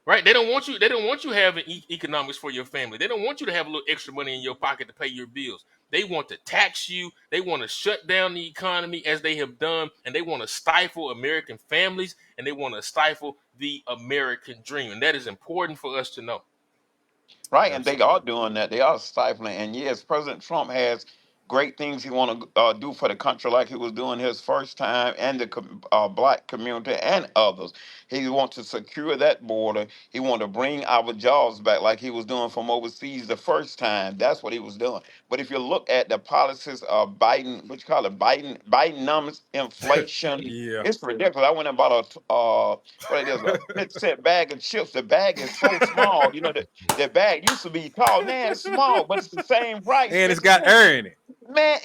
Right? They don't want you. They don't want you having economics for your family. They don't want you to have a little extra money in your pocket to pay your bills. They want to tax you. They want to shut down the economy as they have done, and they want to stifle American families, and they want to stifle the American dream. And that is important for us to know. Right, and they are Absolutely. doing that. They are stifling. And yes, President Trump has great things he want to do for the country, like he was doing his first time, and the black community and others. He wants to secure that border. He wants to bring our jobs back, like he was doing from overseas the first time. That's what he was doing. But if you look at the policies of Biden, what you call it, Bidenomics, inflation, Yeah. it's ridiculous. I went and bought what it is, a 50-cent bag of chips. The bag is so small. You know, that bag used to be tall. Now it's small, but it's the same price, And it's 50 got cents. air in it. Man,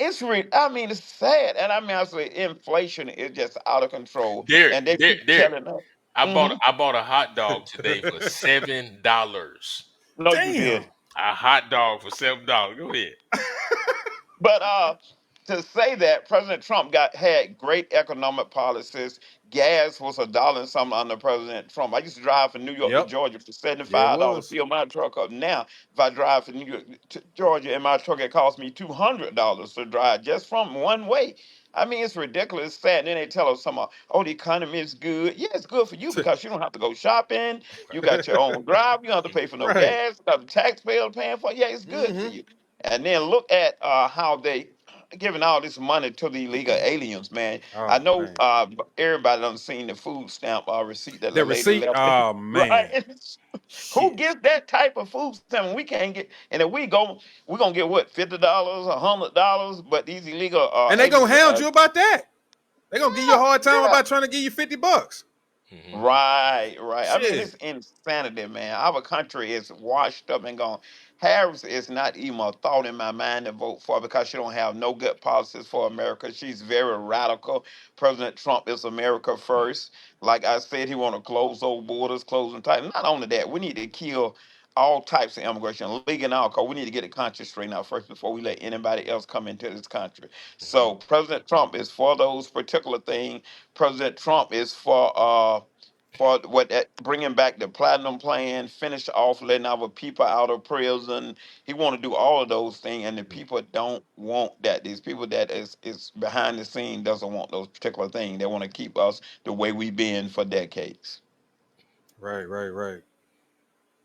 I mean, it's sad. And I mean, I say inflation is just out of control. Derek, And they keep Derek, telling us. I Hmm. bought a hot dog today for $7. No, you Damn. did. A hot dog for $7. Go ahead. But to say that President Trump had great economic policies, gas was a dollar and something under President Trump. I used to drive from New York to Yep. Georgia for Yeah, it $75, was. fill my truck up. Now, if I drive from New York to Georgia in my truck, it costs me $200 to drive just from one way. I mean, it's ridiculous, it's sad. And then they tell us oh, the economy is good. Yeah, it's good for you because you don't have to go shopping. You got your own drive. You don't have to pay for no Right. gas. You got the taxpayer paying for it. Yeah, it's good for Mm-hmm. you. And then look at how they giving all this money to the illegal aliens, man. I Oh know man. everybody done seen the food stamp receipt that the The lady receipt. left, Oh man. right? Who Shit. gets that type of food stamp? We can't get, and if we're gonna get what, $50, $100, but these illegal And they gonna aliens, hound you about that. They gonna give you a yeah, hard time yeah. about trying to give you $50. Hmm. Right, right. I mean, Shit. it's insanity, man. Our country is washed up and gone. Harris is not even a thought in my mind to vote for because she don't have no good policies for America. She's very radical. President Trump is America first. Like I said, he want to close those borders, close them tight. Not only that, we need to kill all types of immigration, legal and alcohol. We need to get the country straightened out first before we let anybody else come into this country. Hmm. So President Trump is for those particular things. President Trump is for what bringing back the platinum plan, finish off letting our people out of prison. He want to do all of those things, and the people don't want that. These people that is behind the scene doesn't want those particular things. They want to keep us the way we've been for decades. Right.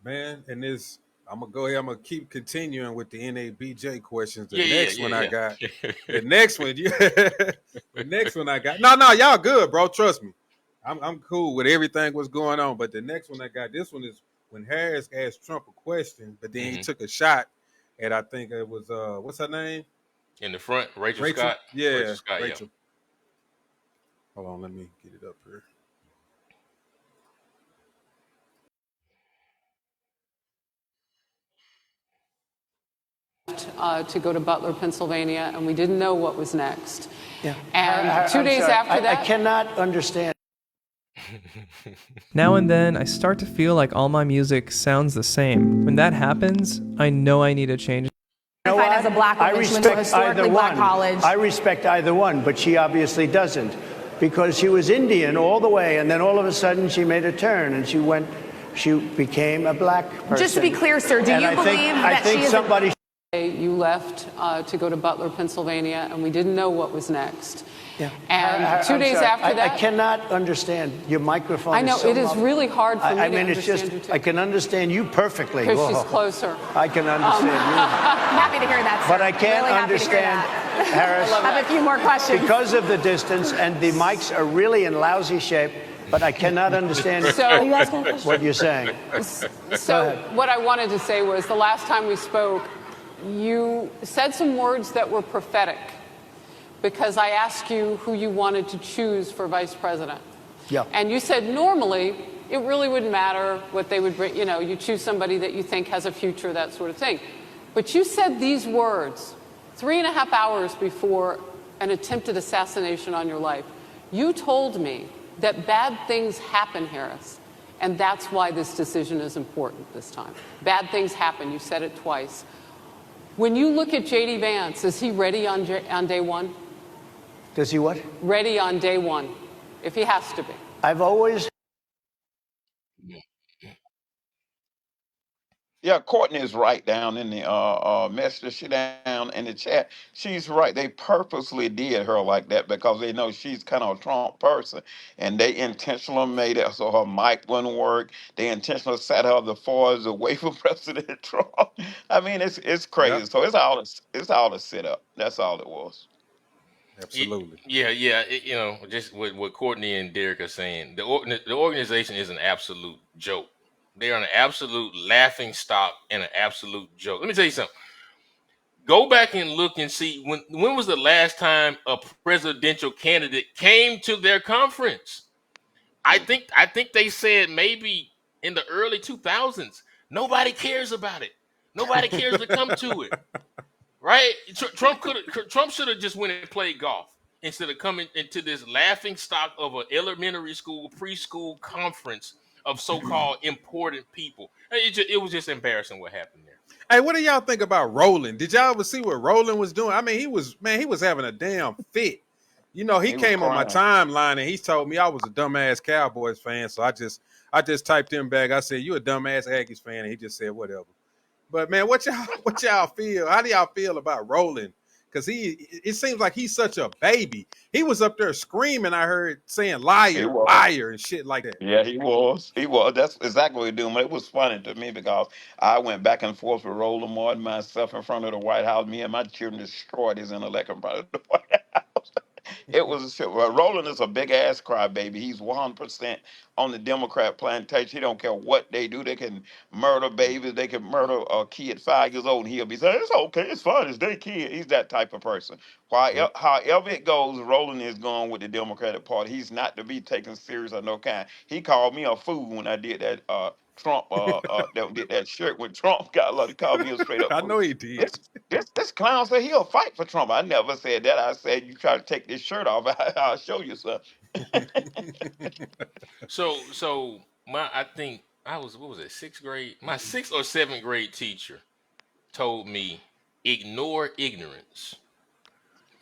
Man, and this I'm gonna go ahead, I'm gonna keep continuing with the NABJ questions. The next one I got. Yeah. The next one, the next one I got. No, y'all good, bro. Trust me. I'm cool with everything what's going on. But the next one I got, this one is when Harris asked Trump a question, but then he Hmm. took a shot at I think it was what's her name? In the front, Rachel Rachel. Scott. Rachel Yeah, Scott, yeah. Rachel. Hold on, let me get it up here. To go to Butler, Pennsylvania, and we didn't know what was next. Yeah. And 2 days after that, I cannot understand. Now and then, I start to feel like all my music sounds the same. When that happens, I know I need to change. You know Identified what? as a black I woman, she went to a respect historically either black one. college. I respect either one, but she obviously doesn't, because she was Indian all the way, and then all of a sudden she made a turn and she became a black person. Just to be clear, sir, do And you I believe think, that I think she is somebody you left to go to Butler, Pennsylvania, and we didn't know what was next. Yeah. And 2 I'm days sorry. after that, I cannot understand. Your microphone I know is so it is muffled. really hard for me I to mean, it's just, understand you too. I can understand you perfectly. because she's Whoa. closer. I can understand you. I'm happy to hear that, sir. But I can't Really happy to hear understand, that. Harris, I have a few more questions. because of the distance, and the mics are really in lousy shape, but I cannot understand So, what you're saying. so what I wanted to say was the last time we spoke, you said some words that were prophetic because I asked you who you wanted to choose for vice president. Yeah. And you said normally it really wouldn't matter what they would bring. You know, you choose somebody that you think has a future, that sort of thing. But you said these words 3.5 hours before an attempted assassination on your life. You told me that bad things happen, Harris, and that's why this decision is important this time. Bad things happen. You said it twice. When you look at J.D. Vance, is he ready on day one? Does he what? Ready on day one, if he has to be. I've always Yeah, Courtney is right down in the message. She down in the chat. She's right. They purposely did her like that because they know she's kind of a Trump person, and they intentionally made it so her mic wouldn't work. They intentionally sat her the farthest away from President Trump. I mean, it's Yep, crazy. So it's all a sit up. That's all it was. absolutely. Yeah. You know, just what Courtney and Derrick are saying. The organization is an absolute joke. They are an absolute laughing stock and an absolute joke. Let me tell you something. Go back and look and see when was the last time a presidential candidate came to their conference? I think they said maybe in the early 2000s. Nobody cares about it. Nobody cares to come to it. Right? Trump should have just went and played golf instead of coming into this laughing stock of an elementary school, preschool conference of so-called important people. It was just embarrassing what happened there. Hey, what do y'all think about Roland? Did y'all ever see what Roland was doing? I mean, he was having a damn fit. You know, he He was came on my crying. timeline and he told me I was a dumbass Cowboys fan. So I just typed him back. I said, "You a dumbass Aggies fan?" And he just said, "Whatever." But man, what y'all feel? How do y'all feel about Roland? Because it seems like he's such a baby. He was up there screaming. I heard saying He liar, was. liar, and shit like that. Yeah, he was. He was. That's exactly what he doing. But it was funny to me because I went back and forth with Roland Martin myself in front of the White House. Me and my children destroyed his intellect in front of the White House. It was a shit. Well, Roland is a big ass crybaby. He's 100% on the Democrat plantation. He don't care what they do. They can murder babies. They can murder a kid 5 years old, and he'll be saying, "It's okay. It's fine. It's their kid." He's that type of person. Yep. However it goes, Roland is going with the Democratic Party. He's not to be taken serious of no kind. He called me a fool when I did that. Trump that did that shirt when Trump got a lot. He called me a straight up I fool. know he did. This clown said he'll fight for Trump. I never said that. I said you try to take this shirt off, I'll show you something. So I think I was, what was it, sixth grade? My sixth or seventh grade teacher told me ignore ignorance.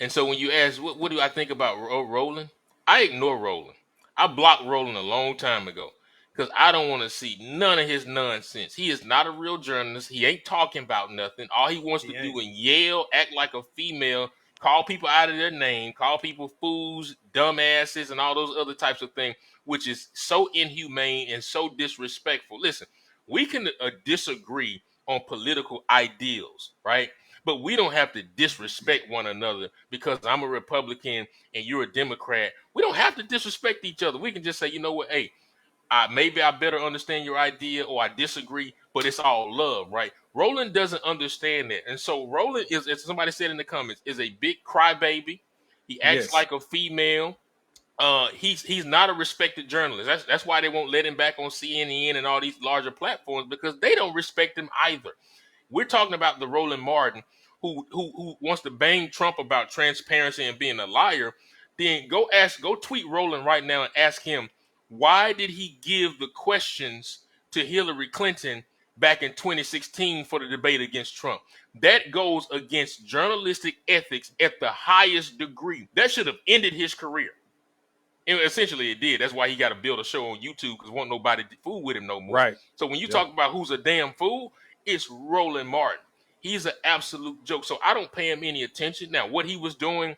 And so when you ask what do I think about Roland, I ignore Roland. I blocked Roland a long time ago because I don't want to see none of his nonsense. He is not a real journalist. He ain't talking about nothing. All he wants to He ain't. do is yell, act like a female, call people out of their name, call people fools, dumbasses, and all those other types of things, which is so inhumane and so disrespectful. Listen, we can disagree on political ideals, right? But we don't have to disrespect one another because I'm a Republican and you're a Democrat. We don't have to disrespect each other. We can just say, you know what, hey, maybe I better understand your idea or I disagree, but it's all love, right? Roland doesn't understand that. And so Roland is, as somebody said in the comments, is a big crybaby. He acts Yes. like a female. He's not a respected journalist. That's why they won't let him back on CNN and all these larger platforms, because they don't respect him either. We're talking about the Roland Martin who wants to bang Trump about transparency and being a liar. Then go tweet Roland right now and ask him, why did he give the questions to Hillary Clinton back in 2016 for the debate against Trump? That goes against journalistic ethics at the highest degree. That should have ended his career. And essentially, it did. That's why he got to build a show on YouTube, because won't nobody fool with him no more. Right. So when you talk about who's a damn fool, it's Roland Martin. He's an absolute joke. So I don't pay him any attention. Now, what he was doing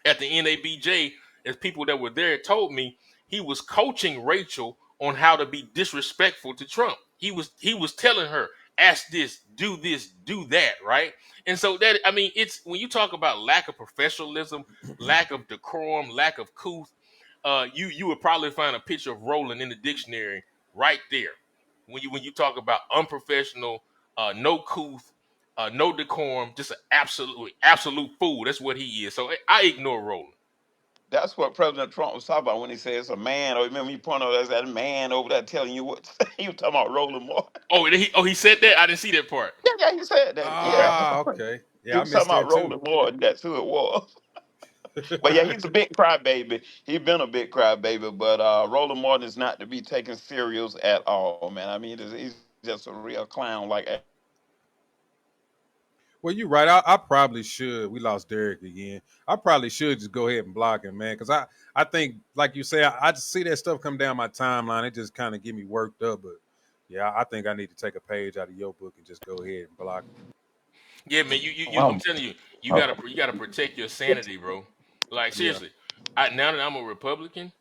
at the NABJ, as people that were there told me, he was coaching Rachel on how to be disrespectful to Trump. He was telling her, ask this, do that, right? And so that, I mean, it's when you talk about lack of professionalism, lack of decorum, lack of couth, you would probably find a picture of Roland in the dictionary right there. When you talk about unprofessional, no couth, no decorum, just an absolute fool. That's what he is. So I ignore Roland. That's what President Trump was talking about when he said it's a man. Or remember, he pointed out there's that man over there telling you what to say. He was talking about Roland Moore. He said that? I didn't see that part. Yeah, he said that. Ah, Yeah. okay. He Yeah, I was talking missed about that too. Roland Moore, and that's who it was. But yeah, he's a big crybaby. He's been a big crybaby, but Roland Martin is not to be taken serious at all, man. I mean, he's just a real clown. Like, Well, you're right. I probably should. We lost Derrick again. I probably should just go ahead and block him, man, because I think, like you say, I just see that stuff come down my timeline. It just kind of get me worked up. But yeah, I think I need to take a page out of your book and just go ahead and block him. Yeah, man. I'm telling you, you gotta protect your sanity, bro. Like Yeah. seriously, now that I'm a Republican,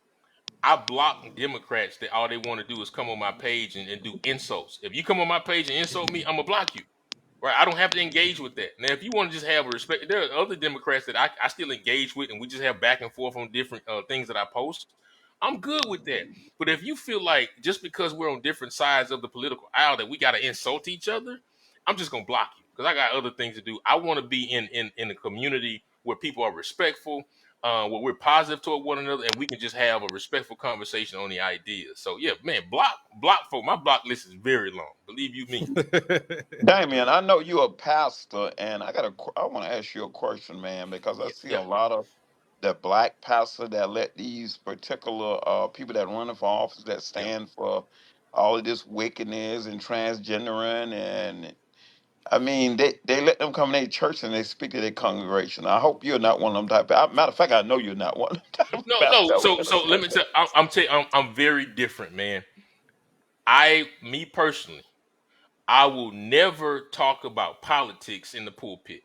I block Democrats that all they want to do is come on my page and do insults. If you come on my page and insult me, I'm gonna block you. Right? I don't have to engage with that. Now, if you want to just have a respect, there are other Democrats that I still engage with, and we just have back and forth on different things that I post. I'm good with that. But if you feel like just because we're on different sides of the political aisle that we got to insult each other, I'm just gonna block you, because I got other things to do. I want to be in a community where people are respectful, where we're positive toward one another, and we can just have a respectful conversation on the ideas. So yeah, man, block folk. My block list is very long. Believe you me. Damien, I know you're a pastor, and I want to ask you a question, man, because I Yeah, see a yeah, lot of the black pastor that let these particular people that run for office that yeah. stand for all of this wickedness and transgendering, and I mean they let them come in their church and they speak to their congregation. I hope you're not one of them type. Matter of fact, I know you're not one of them type of No. pastors. So let me tell. I'm very different, man. Me personally, I will never talk about politics in the pulpit.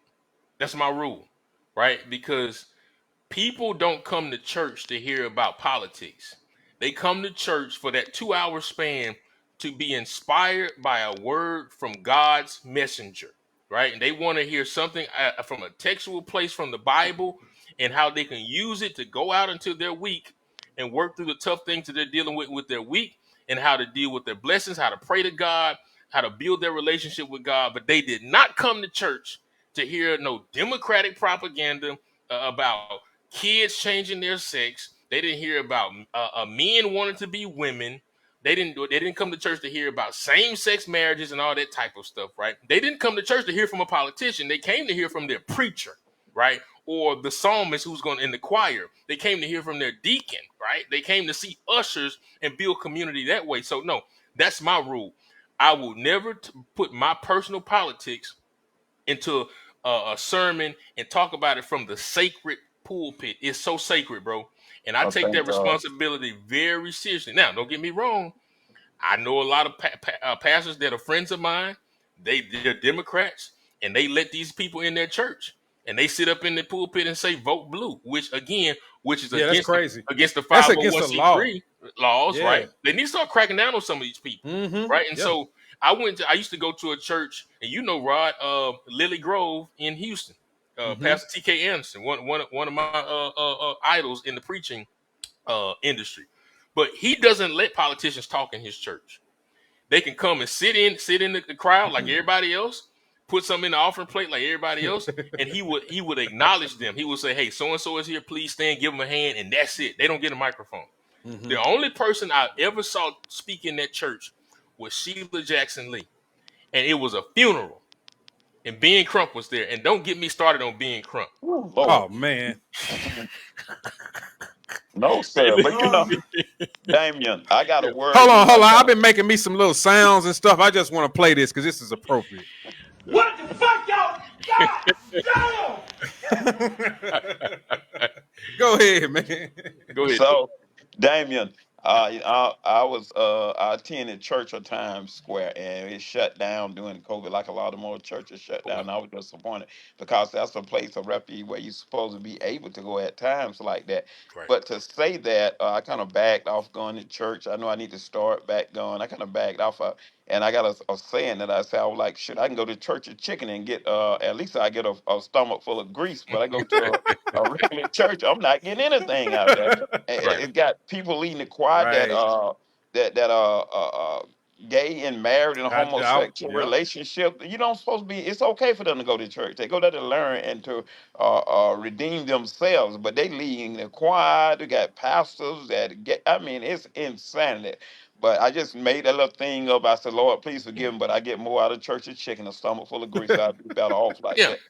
That's my rule, right? Because people don't come to church to hear about politics. They come to church for that 2 hour span to be inspired by a word from God's messenger, right? And they want to hear something from a textual place from the Bible, and how they can use it to go out into their week and work through the tough things that they're dealing with their week, and how to deal with their blessings, how to pray to God, how to build their relationship with God. But they did not come to church to hear no Democratic propaganda about kids changing their sex. They didn't hear about men wanting to be women. They didn't come to church to hear about same-sex marriages and all that type of stuff, right? They didn't come to church to hear from a politician. They came to hear from their preacher, right? Or the psalmist who's going in the choir. They came to hear from their deacon, right? They came to see ushers and build community that way. So no, that's my rule. I will never put my personal politics into a sermon and talk about it from the sacred pulpit. It's so sacred, bro. And I I take that think responsibility very seriously. Now, don't get me wrong. I know a lot of pastors that are friends of mine. They're Democrats, and they let these people in their church, and they sit up in the pulpit and say vote blue, which is Yeah, that's crazy. against the That's against the law. 501c3 laws, Yeah. right? They need to start cracking down on some of these people, Mm-hmm. right? And Yeah. so I used to go to a church, and Rod, Lily Grove in Houston, Mm-hmm. Pastor T.K. Anderson, one of my idols in the preaching industry. But he doesn't let politicians talk in his church. They can come and sit in the crowd like everybody else, put something in the offering plate like everybody else, and he would acknowledge them. He would say, "Hey, so and so is here. Please stand, give them a hand," and that's it. They don't get a microphone. Mm-hmm. The only person I ever saw speak in that church was Sheila Jackson Lee, and it was a funeral. And Ben Crump was there. And don't get me started on Ben Crump. Lord. Oh man. No, sir. But Damien, I got a word. Hold on. I've been making me some little sounds and stuff. I just want to play this because this is appropriate. What the fuck, y'all? Go ahead, man. Go ahead. So, Damien, I attended Church of Times Square, and it shut down during COVID, like a lot of more churches shut down. I was disappointed because that's a place of refuge where you're supposed to be able to go at times like that. Right. But to say that, I kind of backed off going to church. I know I need to start back going. I kind of backed off. And I got a saying that I say, I was like, shit, I can go to Church of Chicken and get, at least I get a stomach full of grease, but I go to a regular church, I'm not getting anything out there. Right. It got people leading the choir that gay and married in a homosexual relationship. You don't supposed to be. It's okay for them to go to church. They go there to learn and to redeem themselves. But they leading the choir. They got pastors that get. I mean, it's insanity. But I just made that little thing up. I said, Lord, please forgive me, but I get more out of church of chicken, a stomach full of grease. I'd be better off like that.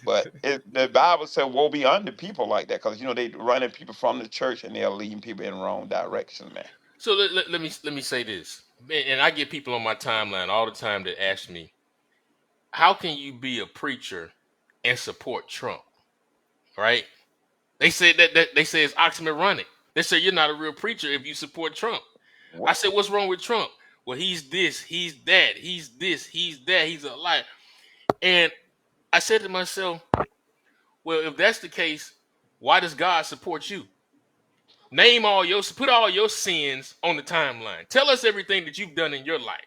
But the Bible said, woe be unto people like that, because they running people from the church and they're leading people in the wrong direction, man. So let me say this, and I get people on my timeline all the time that ask me, how can you be a preacher and support Trump? Right? They say that they say it's oxymoronic. They say you're not a real preacher if you support Trump. What? I said, what's wrong with Trump? Well, he's this, he's that, he's this, he's that, he's a liar. And I said to myself, well, if that's the case, why does God support you? Put all your sins on the timeline. Tell us everything that you've done in your life.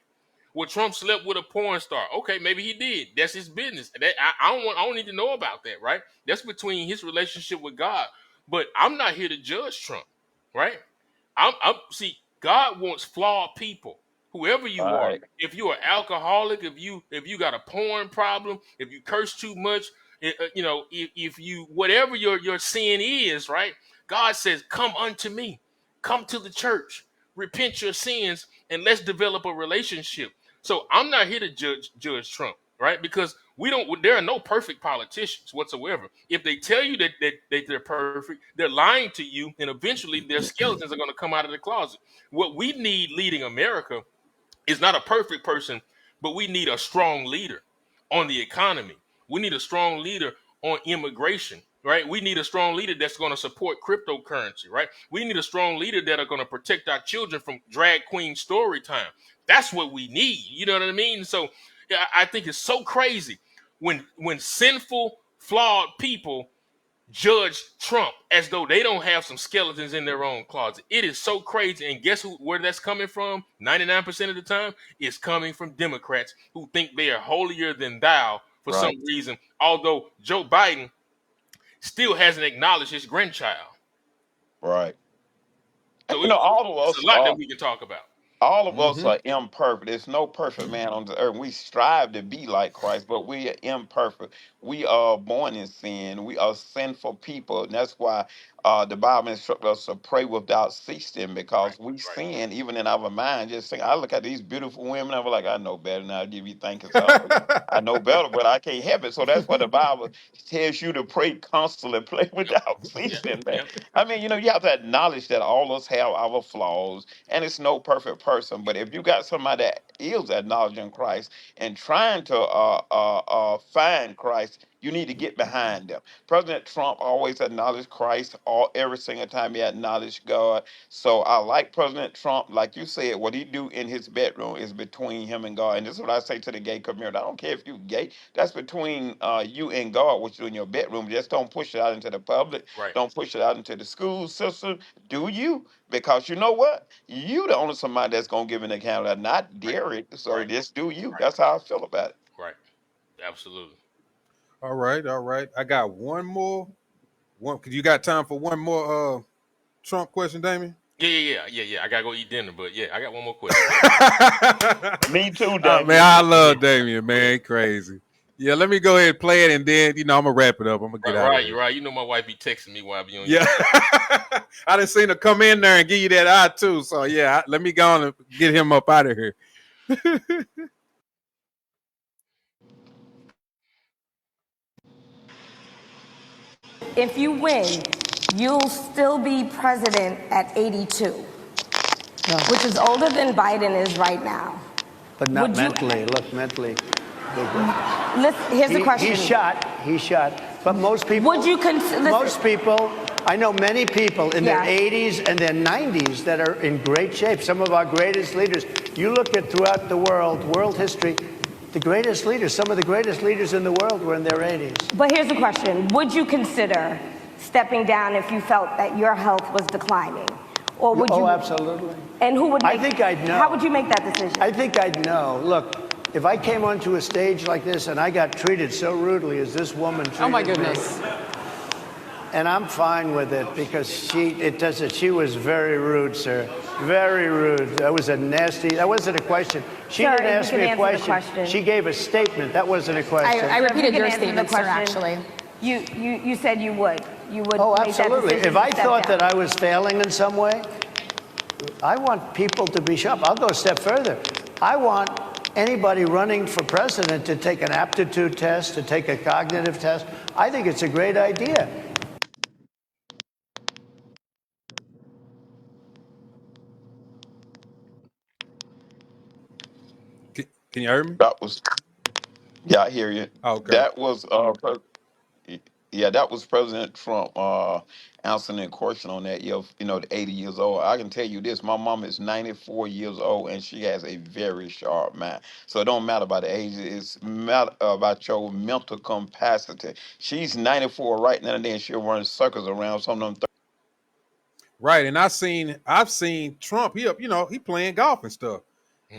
Well, Trump slept with a porn star. Okay, maybe he did. That's his business. I don't need to know about that, right? That's between his relationship with God. But I'm not here to judge Trump, right? See, God wants flawed people. Whoever you are, if you're an alcoholic, if you got a porn problem, if you curse too much, if you whatever your sin is, right? God says, "Come unto me, come to the church, repent your sins, and let's develop a relationship." So I'm not here to judge Trump, right? Because there are no perfect politicians whatsoever. If they tell you that they're perfect, they're lying to you, and eventually their skeletons are going to come out of the closet. What we need leading America is not a perfect person, but we need a strong leader on the economy. We need a strong leader on immigration, right? We need a strong leader that's going to support cryptocurrency, right? We need a strong leader that are going to protect our children from drag queen story time. That's what we need. You know what I mean? So I think it's so crazy when sinful, flawed people judge Trump as though they don't have some skeletons in their own closet. It is so crazy. And guess where that's coming from? 99% of the time, it's coming from Democrats who think they are holier than thou for some reason. Although Joe Biden still hasn't acknowledged his grandchild. Right. So all of us, it's a lot that we can talk about. All of us are imperfect. There's no perfect man on the earth. We strive to be like Christ, but we are imperfect. We are born in sin. We are sinful people. And that's why the Bible instructs us to pray without ceasing, because we sin even in our mind. Just think, I look at these beautiful women, I'm like, I know better now. I give you thanks. I know better, but I can't help it. So that's what the Bible tells you to pray constantly, pray without ceasing, man. I mean, you have to acknowledge that all of us have our flaws, and it's no perfect person. But if you got somebody that is acknowledging Christ and trying to find Christ, you need to get behind them. President Trump always acknowledged Christ every single time he acknowledged God. So I like President Trump. Like you said, what he do in his bedroom is between him and God. And this is what I say to the gay community. I don't care if you gay. That's between you and God, what you do in your bedroom. Just don't push it out into the public. Right. Don't push it out into the school system. Do you? Because you know what? You the only somebody that's going to give an account of that, not Derrick. So just do you. That's how I feel about it. Right. Absolutely. All right. I got one more. Cause you got time for one more Trump question, Damien? Yeah. I gotta go eat dinner, but yeah, I got one more question. Me too, Damien. Man, I love Damien, man. Crazy. Yeah, let me go ahead and play it, and then I'm gonna wrap it up. I'm gonna get out of Right, here. you're right. You know my wife be texting me while I be on. Yeah, I done seen her come in there and give you that eye too. So yeah, let me go on and get him up out of here. If you win, you'll still be president at 82, which is older than Biden is right now. But not Would you- mentally. Look, mentally. Here's the question. He's shot. But most people. Would you consider? Most people. I know many people in their Yeah. 80s and their 90s that are in great shape. Some of our greatest leaders. You look at throughout the world history, the greatest leaders, some of the greatest leaders in the world were in their 80s. But here's the question. Would you consider stepping down if you felt that your health was declining? Or would you? Oh, absolutely. And who would make? I think I'd know. How would you make that decision? I think I'd know. Look, if I came onto a stage like this and I got treated so rudely as this woman treated Oh my me, goodness. and I'm fine with it because she was very rude, sir. Very rude. That wasn't a question. She Sir, didn't you ask can me a answer the question. question. She gave a statement. That wasn't a question. I repeated You your can answer the statement, sir, question. actually. You said you would. You would Oh, make that absolutely. decision If I to step thought down. that I was failing in some way, I want people to be sharp. I'll go a step further. I want anybody running for president to take an aptitude test, to take a cognitive test. I think it's a great idea. Can you hear me? That was, yeah, I hear you. Okay. That was yeah, that was President Trump answering a question on that. The 80 years old. I can tell you this: my mom is 94 years old, and she has a very sharp mind. So it don't matter about the age; it's matter about your mental capacity. She's 94 right now, and then she'll run circles around some of them. Right, and I've seen Trump. He playing golf and stuff.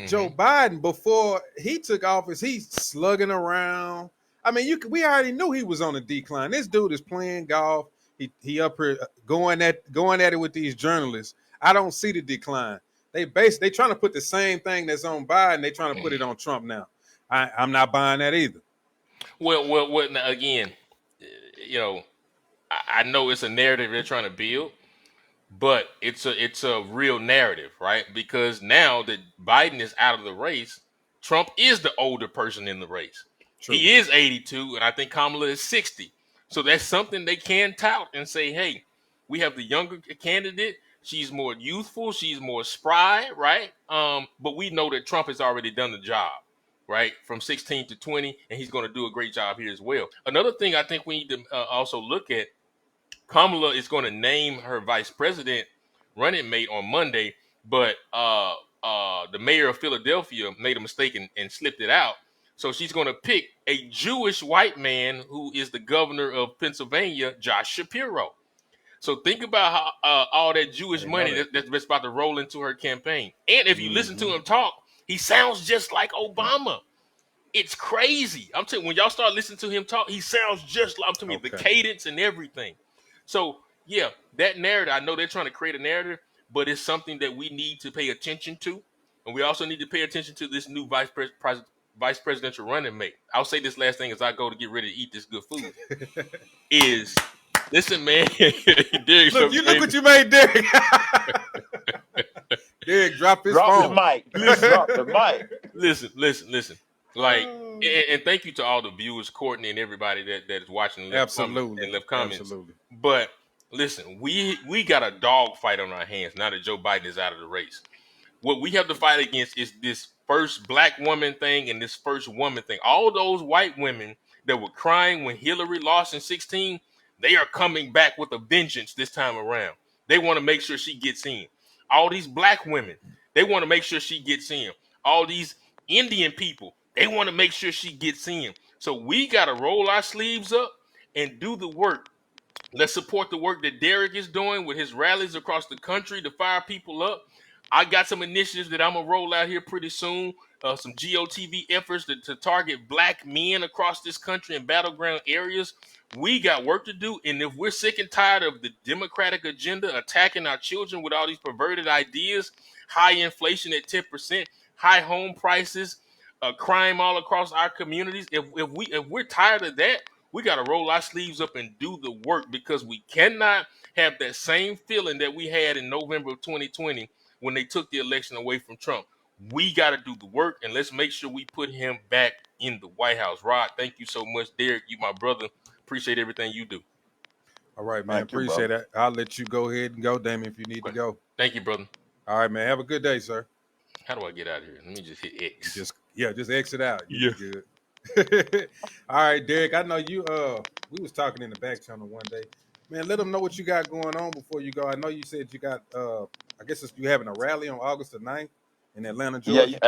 Joe Mm-hmm. Biden, before he took office, he's slugging around. I mean, we already knew he was on a decline. This dude is playing golf. He up here going at it with these journalists. I don't see the decline. They trying to put the same thing that's on Biden. They trying to put it on Trump now. I'm not buying that either. Well, now, again, you know, I know it's a narrative they're trying to build, but it's a real narrative, right? Because now that Biden is out of the race, Trump is the older person in the race. True. He is 82, and I think Kamala is 60. So that's something they can tout and say, hey, we have the younger candidate. She's more youthful. She's more spry, right? But we know that Trump has already done the job, right? From 16 to 20, and he's going to do a great job here as well. Another thing I think we need to also look at, Kamala is going to name her vice president running mate on Monday, but the mayor of Philadelphia made a mistake and slipped it out. So she's going to pick a Jewish white man who is the governor of Pennsylvania, Josh Shapiro. So think about how all that Jewish money that's about to roll into her campaign. And if you listen to him talk, he sounds just like Obama. It's crazy. I'm telling you, when y'all start listening to him talk, he sounds just like, I'm telling you, the cadence and everything. So, yeah, that narrative, I know they're trying to create a narrative, but it's something that we need to pay attention to. And we also need to pay attention to this new vice presidential running mate. I'll say this last thing as I go to get ready to eat this good food. Listen, man. Derrick, Look what you made, Derrick. Derrick, drop his phone. The mic. Drop the mic. Listen. Like, and thank you to all the viewers, Courtney, and everybody that is watching and left comments. Absolutely. But listen, we got a dog fight on our hands now that Joe Biden is out of the race. What we have to fight against is this first black woman thing and this first woman thing. All those white women that were crying when Hillary lost in 2016, they are coming back with a vengeance this time around. They want to make sure she gets in. All these black women, they want to make sure she gets in. All these Indian people, they want to make sure she gets in. So we got to roll our sleeves up and do the work. Let's support the work that Derrick is doing with his rallies across the country to fire people up. I got some initiatives that I'm going to roll out here pretty soon. Some GOTV efforts to target black men across this country in battleground areas. We got work to do. And if we're sick and tired of the Democratic agenda attacking our children with all these perverted ideas, high inflation at 10%, high home prices, crime all across our communities. If we're tired of that, we got to roll our sleeves up and do the work, because we cannot have that same feeling that we had in November of 2020 when they took the election away from Trump. We got to do the work, and let's make sure we put him back in the White House. Rod, thank you so much. Derrick, you my brother. Appreciate everything you do. All right, man. Thank you, brother. Appreciate it. I'll let you go ahead and go, Damien, if you need to Okay. go. Thank you, brother. All right, man. Have a good day, sir. How do I get out of here? Let me just hit You X. just exit out. You'll Yeah. be good. All right, Derrick. I know you we was talking in the back channel one day. Man, let them know what you got going on before you go. I know you said you got I guess you having a rally on August the 9th in Atlanta, Yeah, Georgia.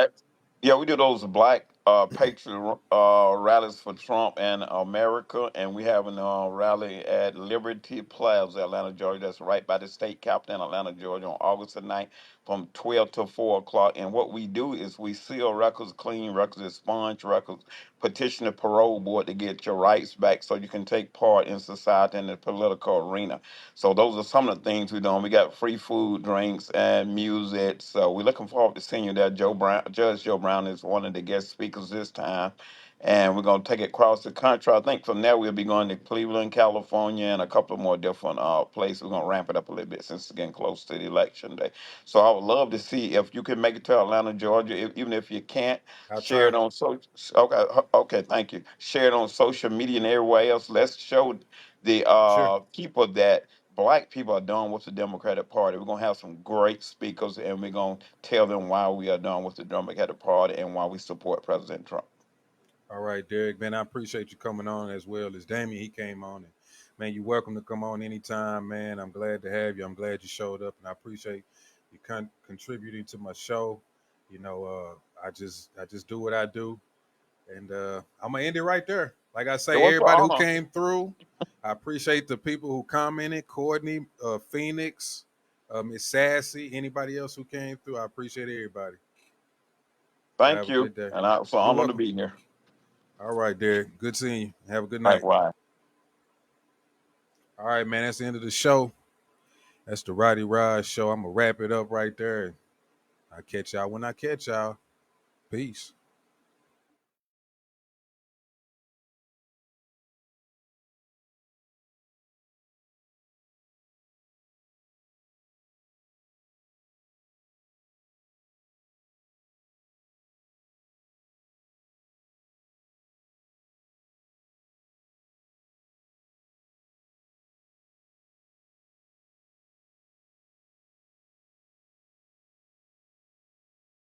yeah, we do those black patriot rallies for Trump and America, and we have a rally at Liberty Plaza, Atlanta, Georgia. That's right by the state capitol in Atlanta, Georgia, on August the 9th from 12 to 4 o'clock. And what we do is we seal records, clean records, expunge records, petition the parole board to get your rights back so you can take part in society and the political arena. So those are some of the things we're doing. We got free food, drinks, and music. So we're looking forward to seeing you there. Judge Joe Brown is one of the guest speakers this time. And we're going to take it across the country. I think from there we'll be going to Cleveland, California, and a couple of more different places. We're going to ramp it up a little bit since it's getting close to the election day. So I would love to see if you can make it to Atlanta, Georgia. Even if you can't, I'll share try. it on social. Okay, okay, thank you. Share it on social media and everywhere else. Let's show the Sure. people that black people are done with the Democratic Party. We're gonna have some great speakers, and we're gonna tell them why we are done with the Democratic Party and why we support President Trump. All right, Derrick, man, I appreciate you coming on as well as Damien. He came on, and man, you're welcome to come on anytime, man. I'm glad to have you. I'm glad you showed up, and I appreciate you contributing to my show. You know, I just do what I do, and I'm gonna end it right there. Like I It say, was an everybody who honor. came through, I appreciate the people who commented. Courtney, Phoenix, Miss Sassy, anybody else who came through, I appreciate everybody. Y'all Thank have a you, good day. and it's an You're honor to welcome. be here. All right, Derrick. Good seeing you. Have a good night. Likewise. All right, man. That's the end of the show. That's the RoddyRod Show. I'm going to wrap it up right there. I'll catch y'all when I catch y'all. Peace.